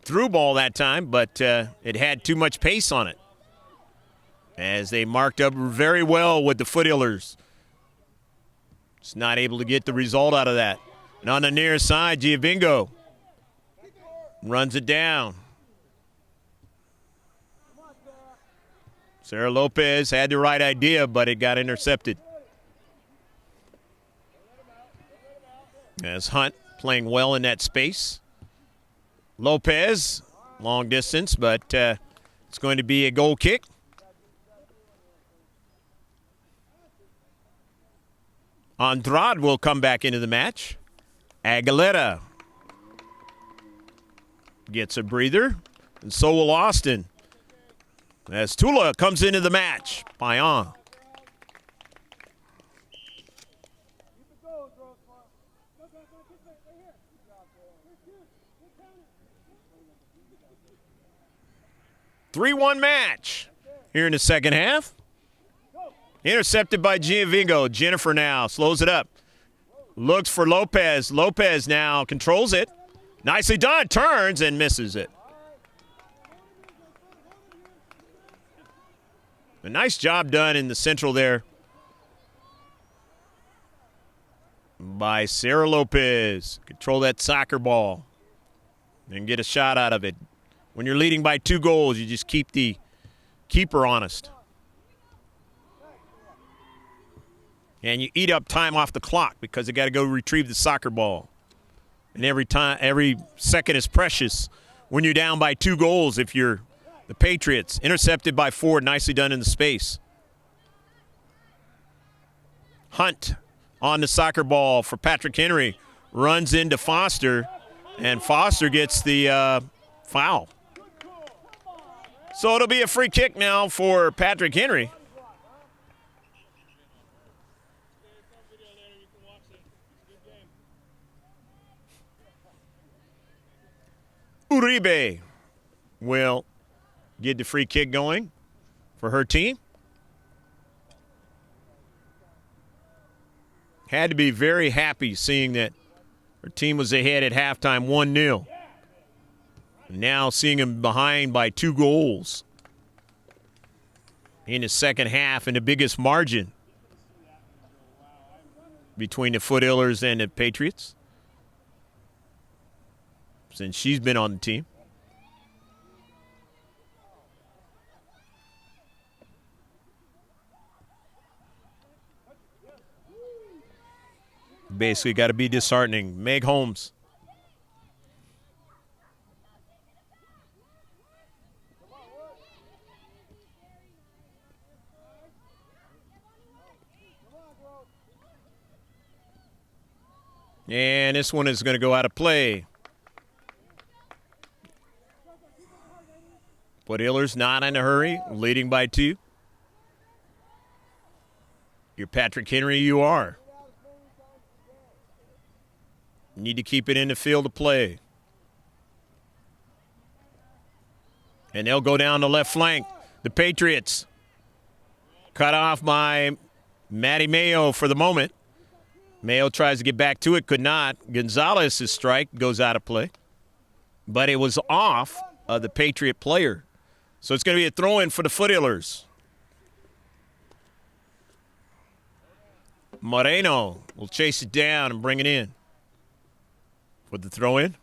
through ball that time, but it had too much pace on it, as they marked up very well with the Foothillers. Just not able to get the result out of that. And on the near side, Giovingo runs it down. Sarah Lopez had the right idea, but it got intercepted. As Hunt playing well in that space. Lopez, long distance, but it's going to be a goal kick. Andrade will come back into the match. Aguilera gets a breather, and so will Austin. As Tula comes into the match. Payan. (3-1) match here in the second half. Intercepted by Giovingo. Jennifer now slows it up. Looks for Lopez. Lopez now controls it. Nicely done. Turns and misses it. A nice job done in the central there by Sarah Lopez. Control that soccer ball and get a shot out of it. When you're leading by 2 goals, you just keep the keeper honest. And you eat up time off the clock because they got to go retrieve the soccer ball. And every second is precious when you're down by 2 goals if you're the Patriots. Intercepted by Ford. Nicely done in the space. Hunt on the soccer ball for Patrick Henry. Runs into Foster, and Foster gets the foul. So it'll be a free kick now for Patrick Henry. Uribe will get the free kick going for her team. Had to be very happy seeing that her team was ahead at halftime 1-0. Now seeing them behind by 2 goals in the second half, and the biggest margin between the Foothillers and the Patriots since she's been on the team. Basically got to be disheartening. Meg Holmes. And this one is going to go out of play. Foothillers not in a hurry, leading by 2. You're Patrick Henry, you are. Need to keep it in the field of play. And they'll go down the left flank. The Patriots cut off by Maddie Mayo for the moment. Mayo tries to get back to it, could not. Gonzalez's strike goes out of play. But it was off of the Patriot player. So it's going to be a throw-in for the Foothillers. Moreno will chase it down and bring it in. With the throw in.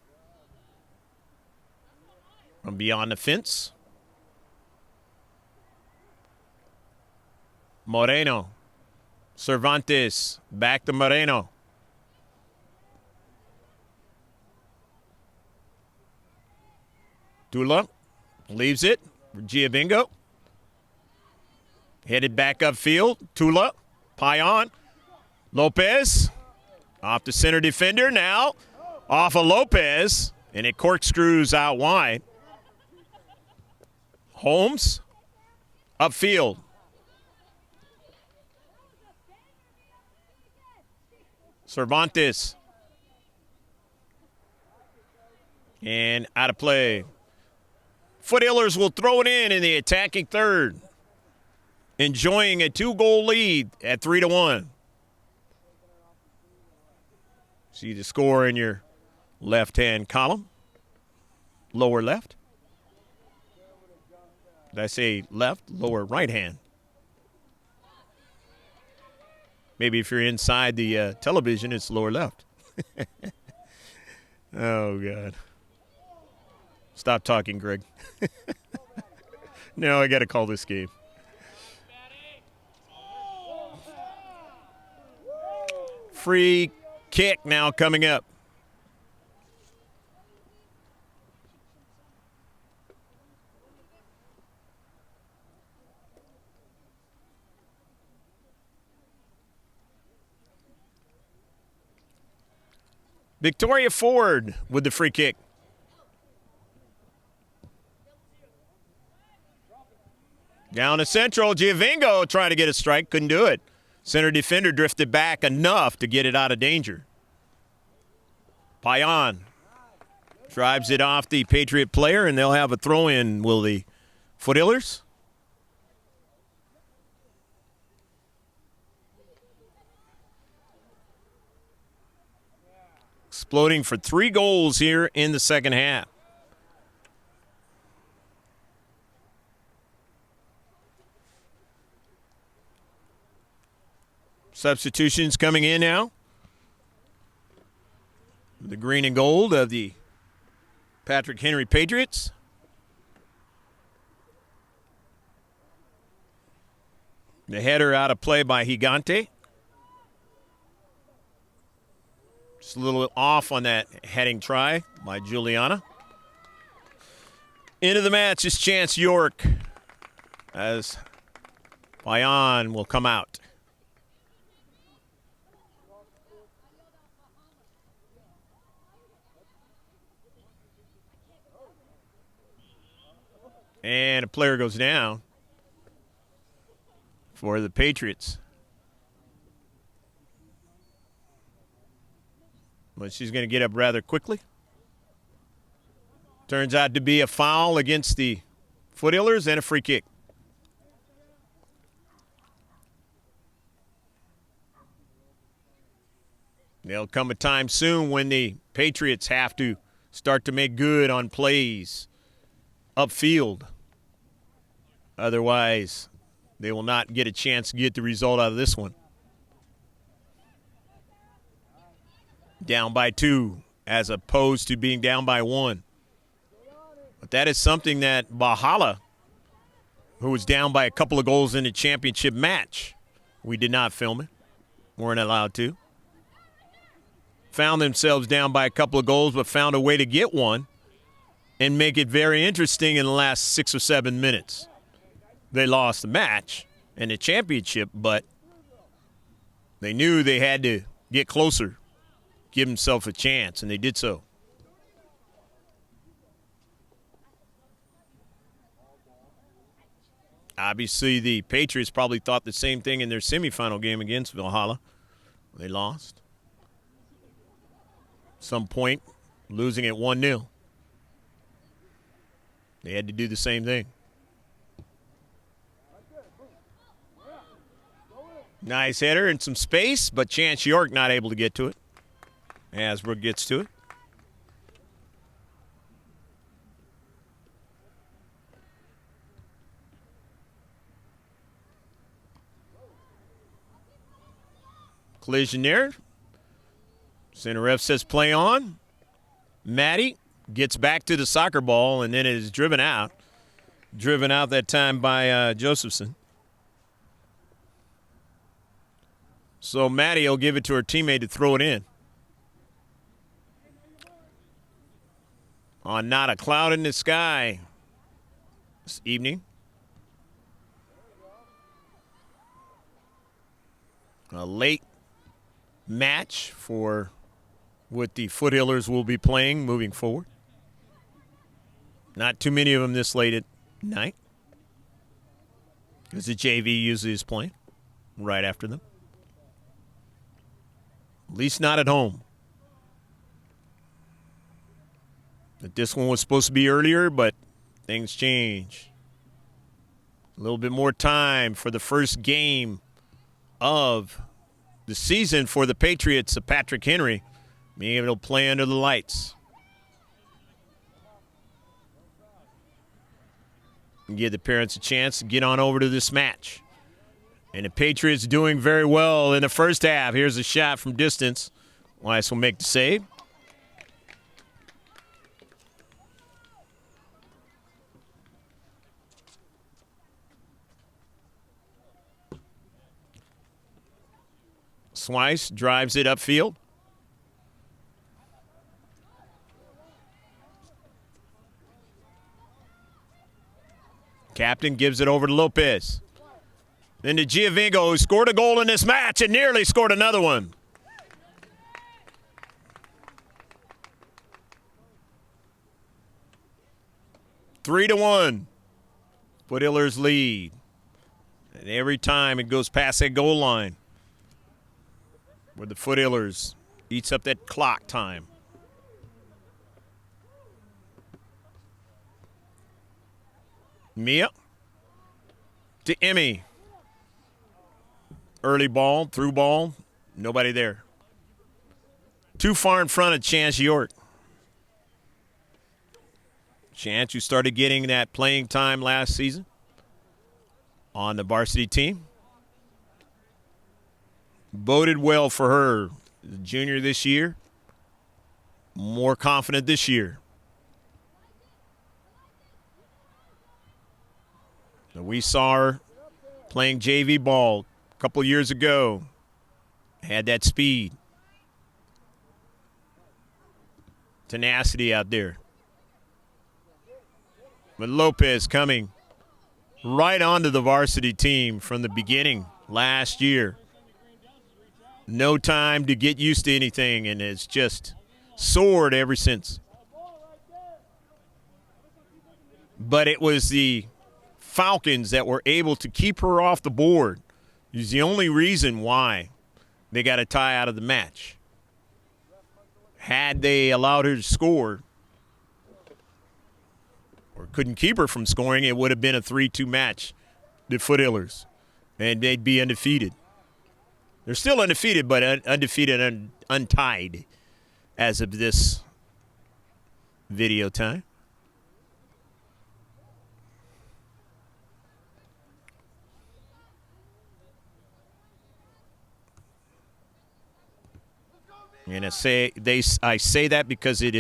From beyond the fence. Moreno. Cervantes. Back to Moreno. Tula leaves it for Giovinco. Headed back upfield. Tula. Payan. Lopez. Off the center defender now. Off of Lopez. And it corkscrews out wide. Holmes. Upfield. Cervantes. And out of play. Foothillers will throw it in the attacking third. Enjoying a 2-goal lead at 3-1. See the score in your left-hand column. Lower left. Did I say left? Lower right hand. Maybe if you're inside the television, it's lower left. Oh, God. Stop talking, Greg. No, I got to call this game. Free kick now coming up. Victoria Ford with the free kick. Down to central. Giovinco trying to get a strike. Couldn't do it. Center defender drifted back enough to get it out of danger. Payan drives it off the Patriot player, and they'll have a throw-in, will the Foothillers? Exploding for 3 goals here in the second half. Substitutions coming in now. The green and gold of the Patrick Henry Patriots. The header out of play by Gigante. Just a little off on that heading try by Juliana. Into the match is Chance York as Payan will come out. And a player goes down for the Patriots. But she's going to get up rather quickly. Turns out to be a foul against the Foothillers and a free kick. There'll come a time soon when the Patriots have to start to make good on plays upfield. Otherwise, they will not get a chance to get the result out of this one. Down by 2 as opposed to being down by 1. But that is something that Bahala, who was down by a couple of goals in the championship match, we did not film it, weren't allowed to. Found themselves down by a couple of goals, but found a way to get one and make it very interesting in the last 6 or 7 minutes. They lost the match and the championship, but they knew they had to get closer, give themselves a chance, and they did so. Obviously, the Patriots probably thought the same thing in their semifinal game against Valhalla. They lost. Some point, losing at 1-0. They had to do the same thing. Nice header and some space, but Chance York not able to get to it. Asbrook gets to it. collision there. Center ref says play on. Maddie gets back to the soccer ball and then it is driven out. Driven out that time by Josephson. So Maddie will give it to her teammate to throw it in. On not a cloud in the sky this evening. A late match for what the Foothillers will be playing moving forward. Not too many of them this late at night, because the JV usually is playing right after them. At least not at home. But this one was supposed to be earlier, but things change. A little bit more time for the first game of the season for the Patriots of Patrick Henry, being able to play under the lights. And give the parents a chance to get on over to this match. And the Patriots doing very well in the first half. Here's a shot from distance. Weiss will make the save. Weiss drives it upfield. Captain gives it over to Lopez. Then to Giovinco, who scored a goal in this match and nearly scored another one. Three to 1. Foothillers lead. And every time it goes past that goal line, where the Foothillers eats up that clock time. Mia to Emmy. Early ball, through ball, nobody there. Too far in front of Chance York. Chance, who started getting that playing time last season on the varsity team. Boded well for her. The junior this year. More confident this year. So we saw her playing JV ball a couple years ago. Had that speed. Tenacity out there. But Lopez coming right onto the varsity team from the beginning last year. No time to get used to anything, and it's just soared ever since. But it was the Falcons that were able to keep her off the board. Is the only reason why they got a tie out of the match. Had they allowed her to score or couldn't keep her from scoring, it would have been a 3-2 match, the Foothillers, and they'd be undefeated. They're still undefeated, but undefeated and untied as of this video time. And I say that because it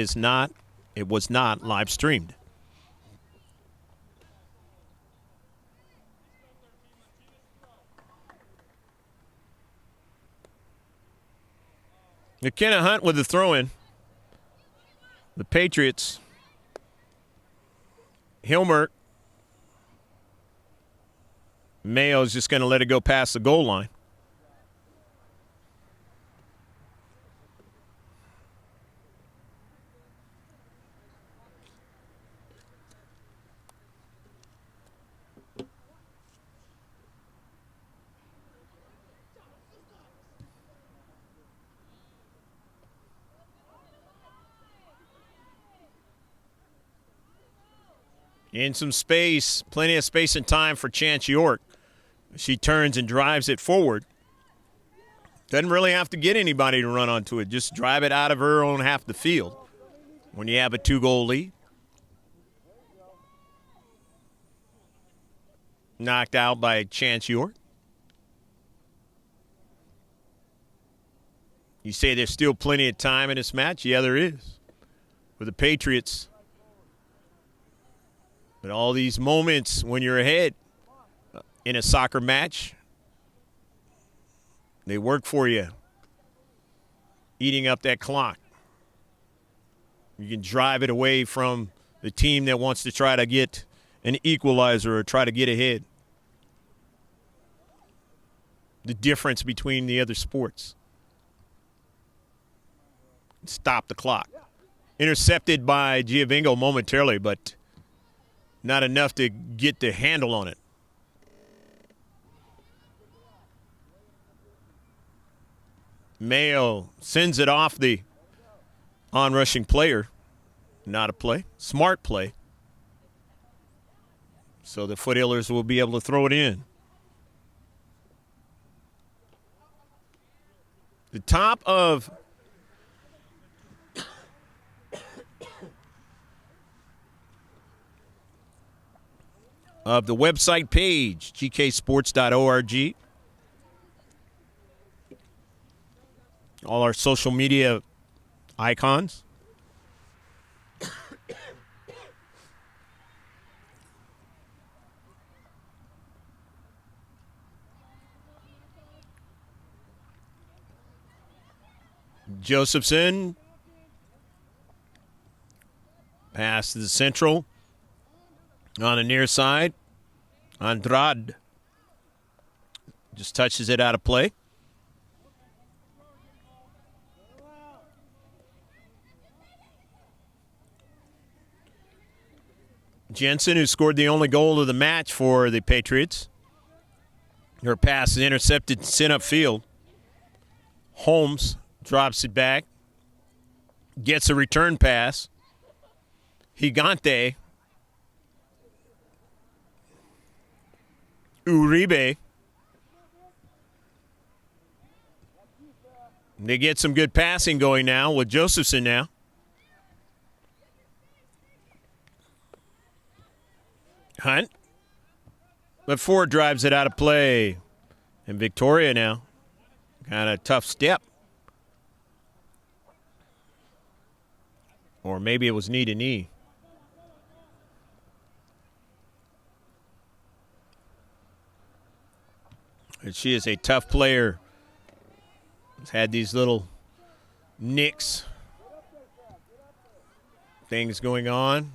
was not live streamed. McKenna Hunt with the throw-in. The Patriots. Hilmert. Mayo's just going to let it go past the goal line. In some space, plenty of space and time for Chance York. She turns and drives it forward. Doesn't really have to get anybody to run onto it. Just drive it out of her own half the field when you have a 2-goal lead. Knocked out by Chance York. You say there's still plenty of time in this match? Yeah, there is. For the Patriots. But all these moments when you're ahead in a soccer match, they work for you, eating up that clock. You can drive it away from the team that wants to try to get an equalizer or try to get ahead. The difference between the other sports. Stop the clock. Intercepted by Giovinco momentarily, but not enough to get the handle on it. Mayo sends it off the on-rushing player. Not a play. Smart play. So the Foothillers will be able to throw it in. The top of the website page, gksports.org. All our social media icons. Josephson. Pass to the central. On the near side. Andrade. Just touches it out of play. Jensen, who scored the only goal of the match for the Patriots. Her pass is intercepted, sent upfield. Holmes drops it back. Gets a return pass. Gigante. Uribe. They get some good passing going now with Josephson now. Hunt. But Ford drives it out of play. And Victoria now. Kind of tough step. Or maybe it was knee to knee. And she is a tough player. Has had these little nicks. Things going on.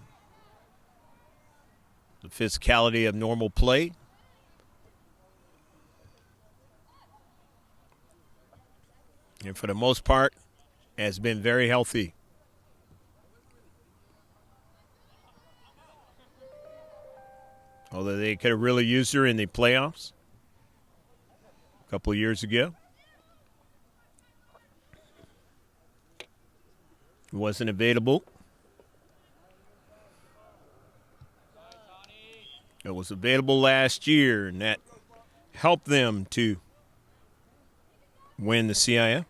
The physicality of normal play. And for the most part, has been very healthy. Although they could have really used her in the playoffs a couple of years ago. Wasn't available. It was available last year, and that helped them to win the C.I.F.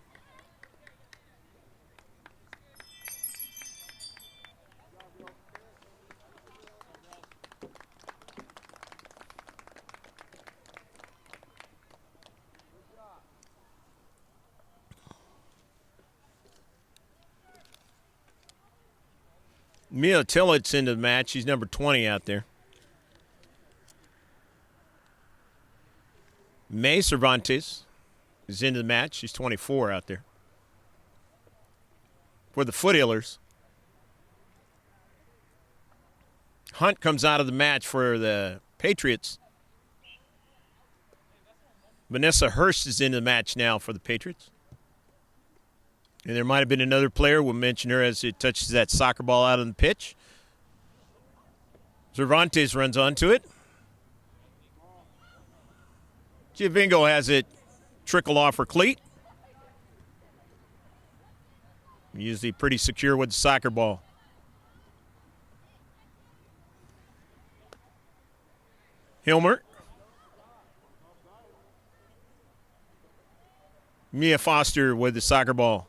Mia Tillett's into the match. She's number 20 out there. May Cervantes is into the match. She's 24 out there. For the Foothillers. Hunt comes out of the match for the Patriots. Vanessa Hurst is into the match now for the Patriots. And there might have been another player. We'll mention her as it touches that soccer ball out on the pitch. Cervantes runs onto it. Giovinco has it trickle off her cleat. Usually pretty secure with the soccer ball. Hilmer. Mia Foster with the soccer ball.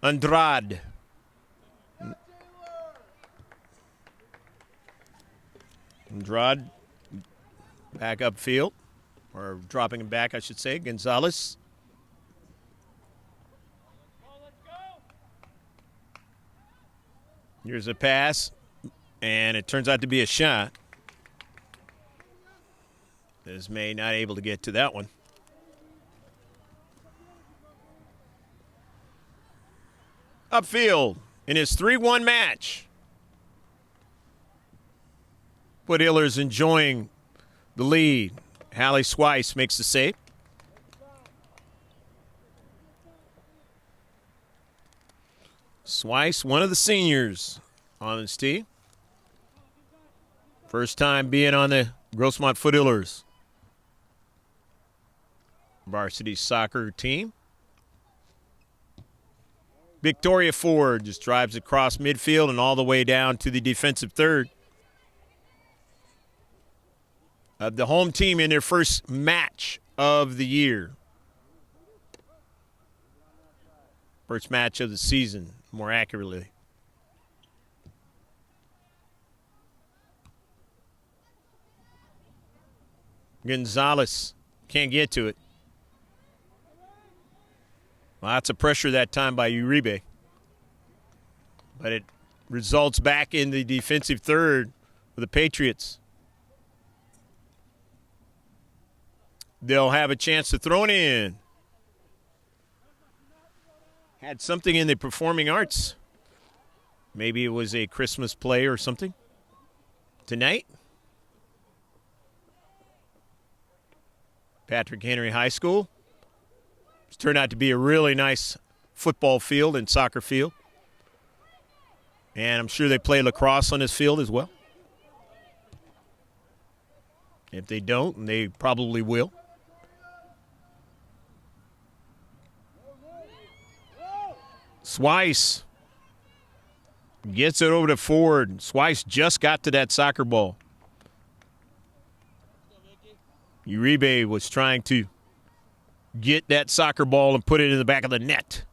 Andrade. Andrade back upfield, or dropping him back, I should say. Gonzalez. Here's a pass, and it turns out to be a shot. This May not able to get to that one. Upfield in his 3-1 match. Foothillers enjoying the lead. Hallie Swice makes the save. Swice, one of the seniors on this team. First time being on the Grossmont Foothillers varsity soccer team. Victoria Ford just drives across midfield and all the way down to the defensive third. The home team in their first match of the year. First match of the season, more accurately. Gonzalez can't get to it. Lots of pressure that time by Uribe. But it results back in the defensive third for the Patriots. They'll have a chance to throw it in. Had something in the performing arts. Maybe it was a Christmas play or something. Tonight, Patrick Henry High School. It's turned out to be a really nice football field and soccer field. And I'm sure they play lacrosse on this field as well. If they don't, and they probably will. Swice gets it over to Ford. Swice just got to that soccer ball. Uribe was trying to get that soccer ball and put it in the back of the net,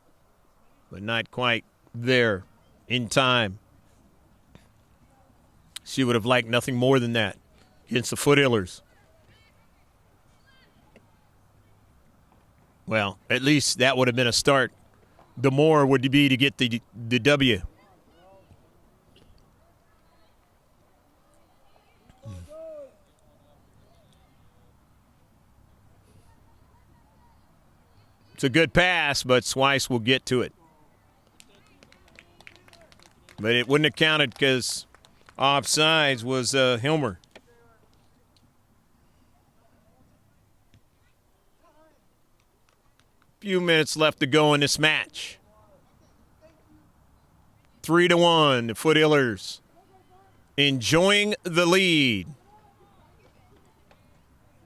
but not quite there in time. She would have liked nothing more than that against the Foothillers. Well, at least that would have been a start. The more would be to get the W. It's a good pass, but Swice will get to it. But it wouldn't have counted because offsides was Hilmer. Few minutes left to go in this match. 3-1, the Foothillers enjoying the lead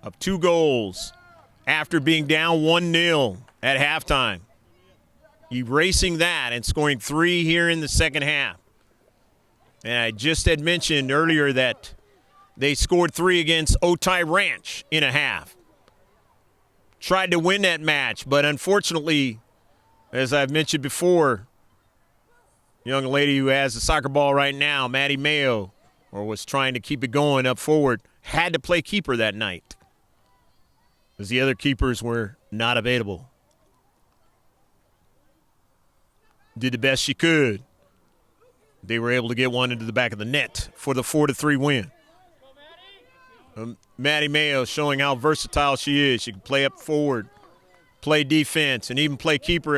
of 2 goals after being down 1-0 at halftime. Erasing that and scoring 3 here in the second half. And I just had mentioned earlier that they scored 3 against Otay Ranch in a half. Tried to win that match, but unfortunately, as I've mentioned before, young lady who has the soccer ball right now, Maddie Mayo, or was trying to keep it going up forward, had to play keeper that night because the other keepers were not available. Did the best she could. They were able to get one into the back of the net for the 4-3 win. Maddie Mayo showing how versatile she is. She can play up forward, play defense, and even play keeper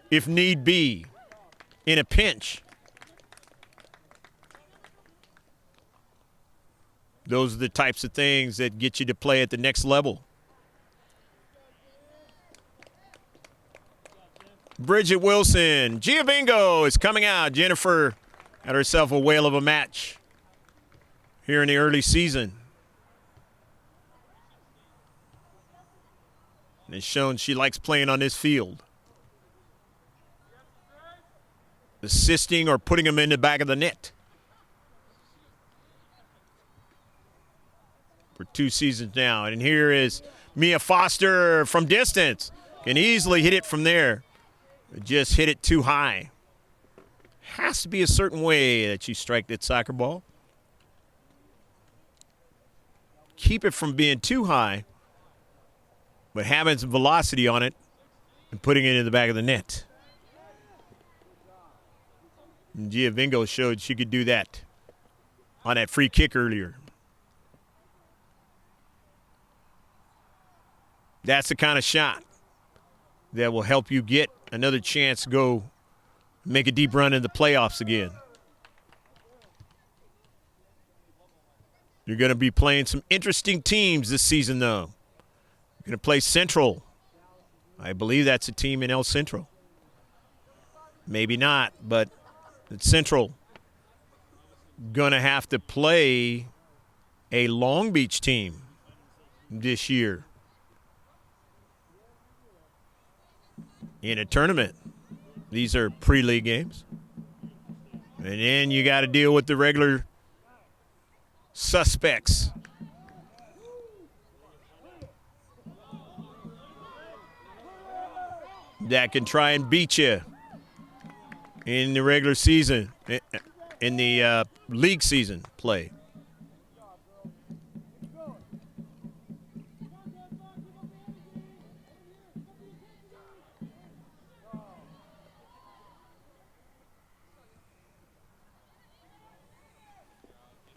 if need be in a pinch. Those are the types of things that get you to play at the next level. Bridget Wilson. Giovingo is coming out. Jennifer had herself a whale of a match here in the early season. And it's shown she likes playing on this field. Assisting or putting them in the back of the net. For 2 seasons now. And here is Mia Foster from distance. Can easily hit it from there. Just hit it too high. Has to be a certain way that you strike that soccer ball. Keep it from being too high, but having some velocity on it and putting it in the back of the net. And Giovingo showed she could do that on that free kick earlier. That's the kind of shot that will help you get another chance to go make a deep run in the playoffs again. You're going to be playing some interesting teams this season, though. You're going to play Central. I believe that's a team in El Centro. Maybe not, but it's Central. Going to have to play a Long Beach team this year in a tournament. These are pre-league games. And then you got to deal with the regular suspects. That can try and beat you in the regular season, in the league season play.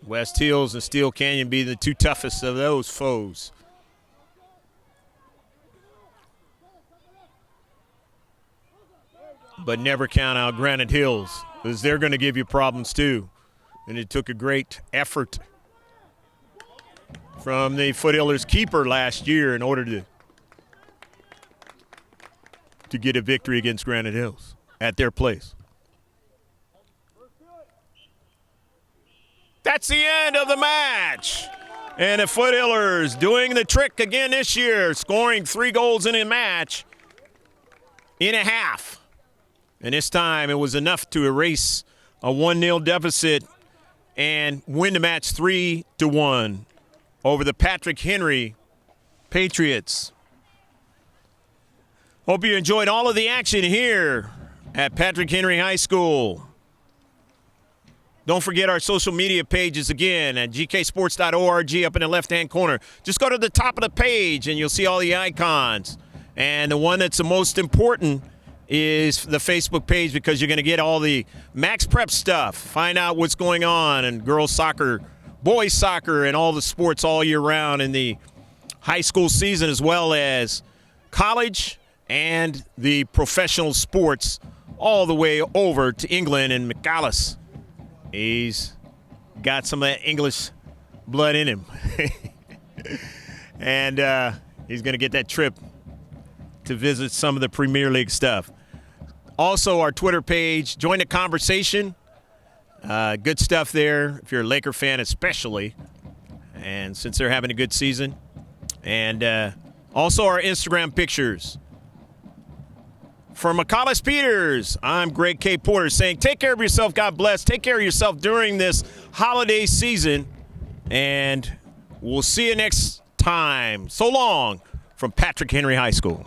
West Hills and Steel Canyon be the two toughest of those foes. But never count out Granite Hills, because they're going to give you problems too. And it took a great effort from the Foothillers keeper last year in order to get a victory against Granite Hills at their place. That's the end of the match. And the Foothillers doing the trick again this year, scoring 3 goals in a match in a half. And this time it was enough to erase a 1-0 deficit and win the match 3-1 over the Patrick Henry Patriots. Hope you enjoyed all of the action here at Patrick Henry High School. Don't forget our social media pages again at gksports.org up in the left-hand corner. Just go to the top of the page and you'll see all the icons. And the one that's the most important is the Facebook page, because you're going to get all the Max Prep stuff. Find out what's going on in girls soccer, boys soccer, and all the sports all year round in the high school season, as well as college and the professional sports all the way over to England and McAllis. He's got some of that English blood in him. And he's going to get that trip to visit some of the Premier League stuff. Also, our Twitter page, join the conversation. Good stuff there, if you're a Laker fan especially, and since they're having a good season. And also our Instagram pictures. For McAllis Peters, I'm Greg K. Porter saying take care of yourself, God bless. Take care of yourself during this holiday season, and we'll see you next time. So long from Patrick Henry High School.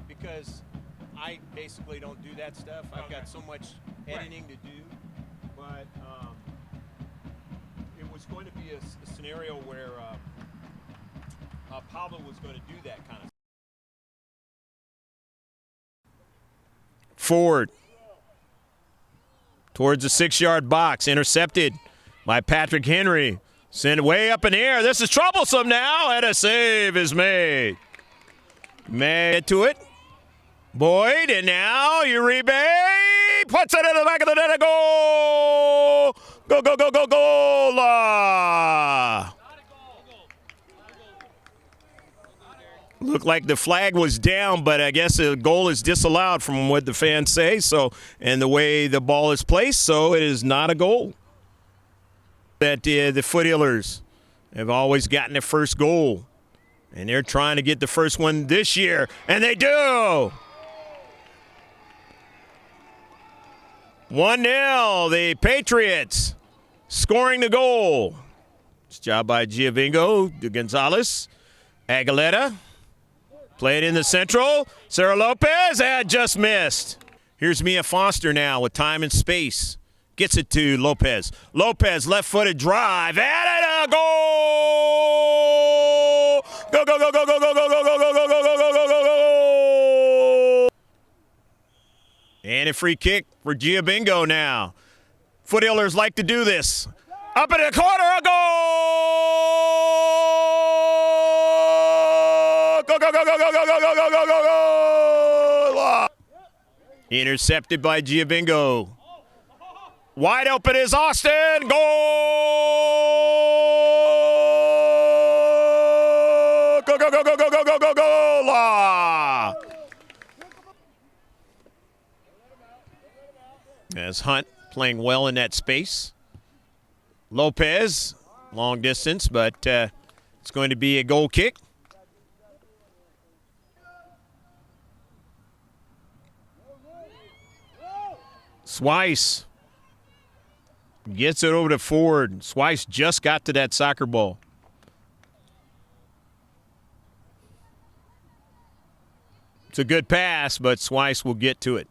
Because I basically don't do that stuff. I've got so much editing to do. But it was going to be a scenario where Pablo was going to do that kind of stuff. Forward towards the 6-yard box, intercepted by Patrick Henry. Send it way up in the air. This is troublesome now, and a save is made. Made to it. Boyd, and now Uribe puts it in the back of the net. Goal! Go, go, go, go, goal! Looked like the flag was down, but I guess the goal is disallowed from what the fans say. So, and the way the ball is placed, so it is not a goal. That the Foothillers have always gotten their first goal, and they're trying to get the first one this year, and they do. 1-0, the Patriots scoring the goal. It's a job by Giovingo de Gonzalez. Aguilera. Play it in the central. Sarah Lopez had just missed. Here's Mia Foster now with time and space. Gets it to Lopez. Lopez, left-footed drive, and a goal! Go, go, go, go, go, go, go, go, go, go, go, go, go, go, go, go, go! And a free kick for Gia Bingo now. Foothillers like to do this. Up in the corner, a goal! Go, go, go, go, go, go, go, go, go, go, go, go! Intercepted by Gia Bingo. Wide open is Austin. Goal! Go, go, go, go, go, go, go, go, go! As Hunt playing well in that space. Lopez, long distance, but it's going to be a goal kick. Swice gets it over to Ford. Swice just got to that soccer ball. It's a good pass, but Swice will get to it.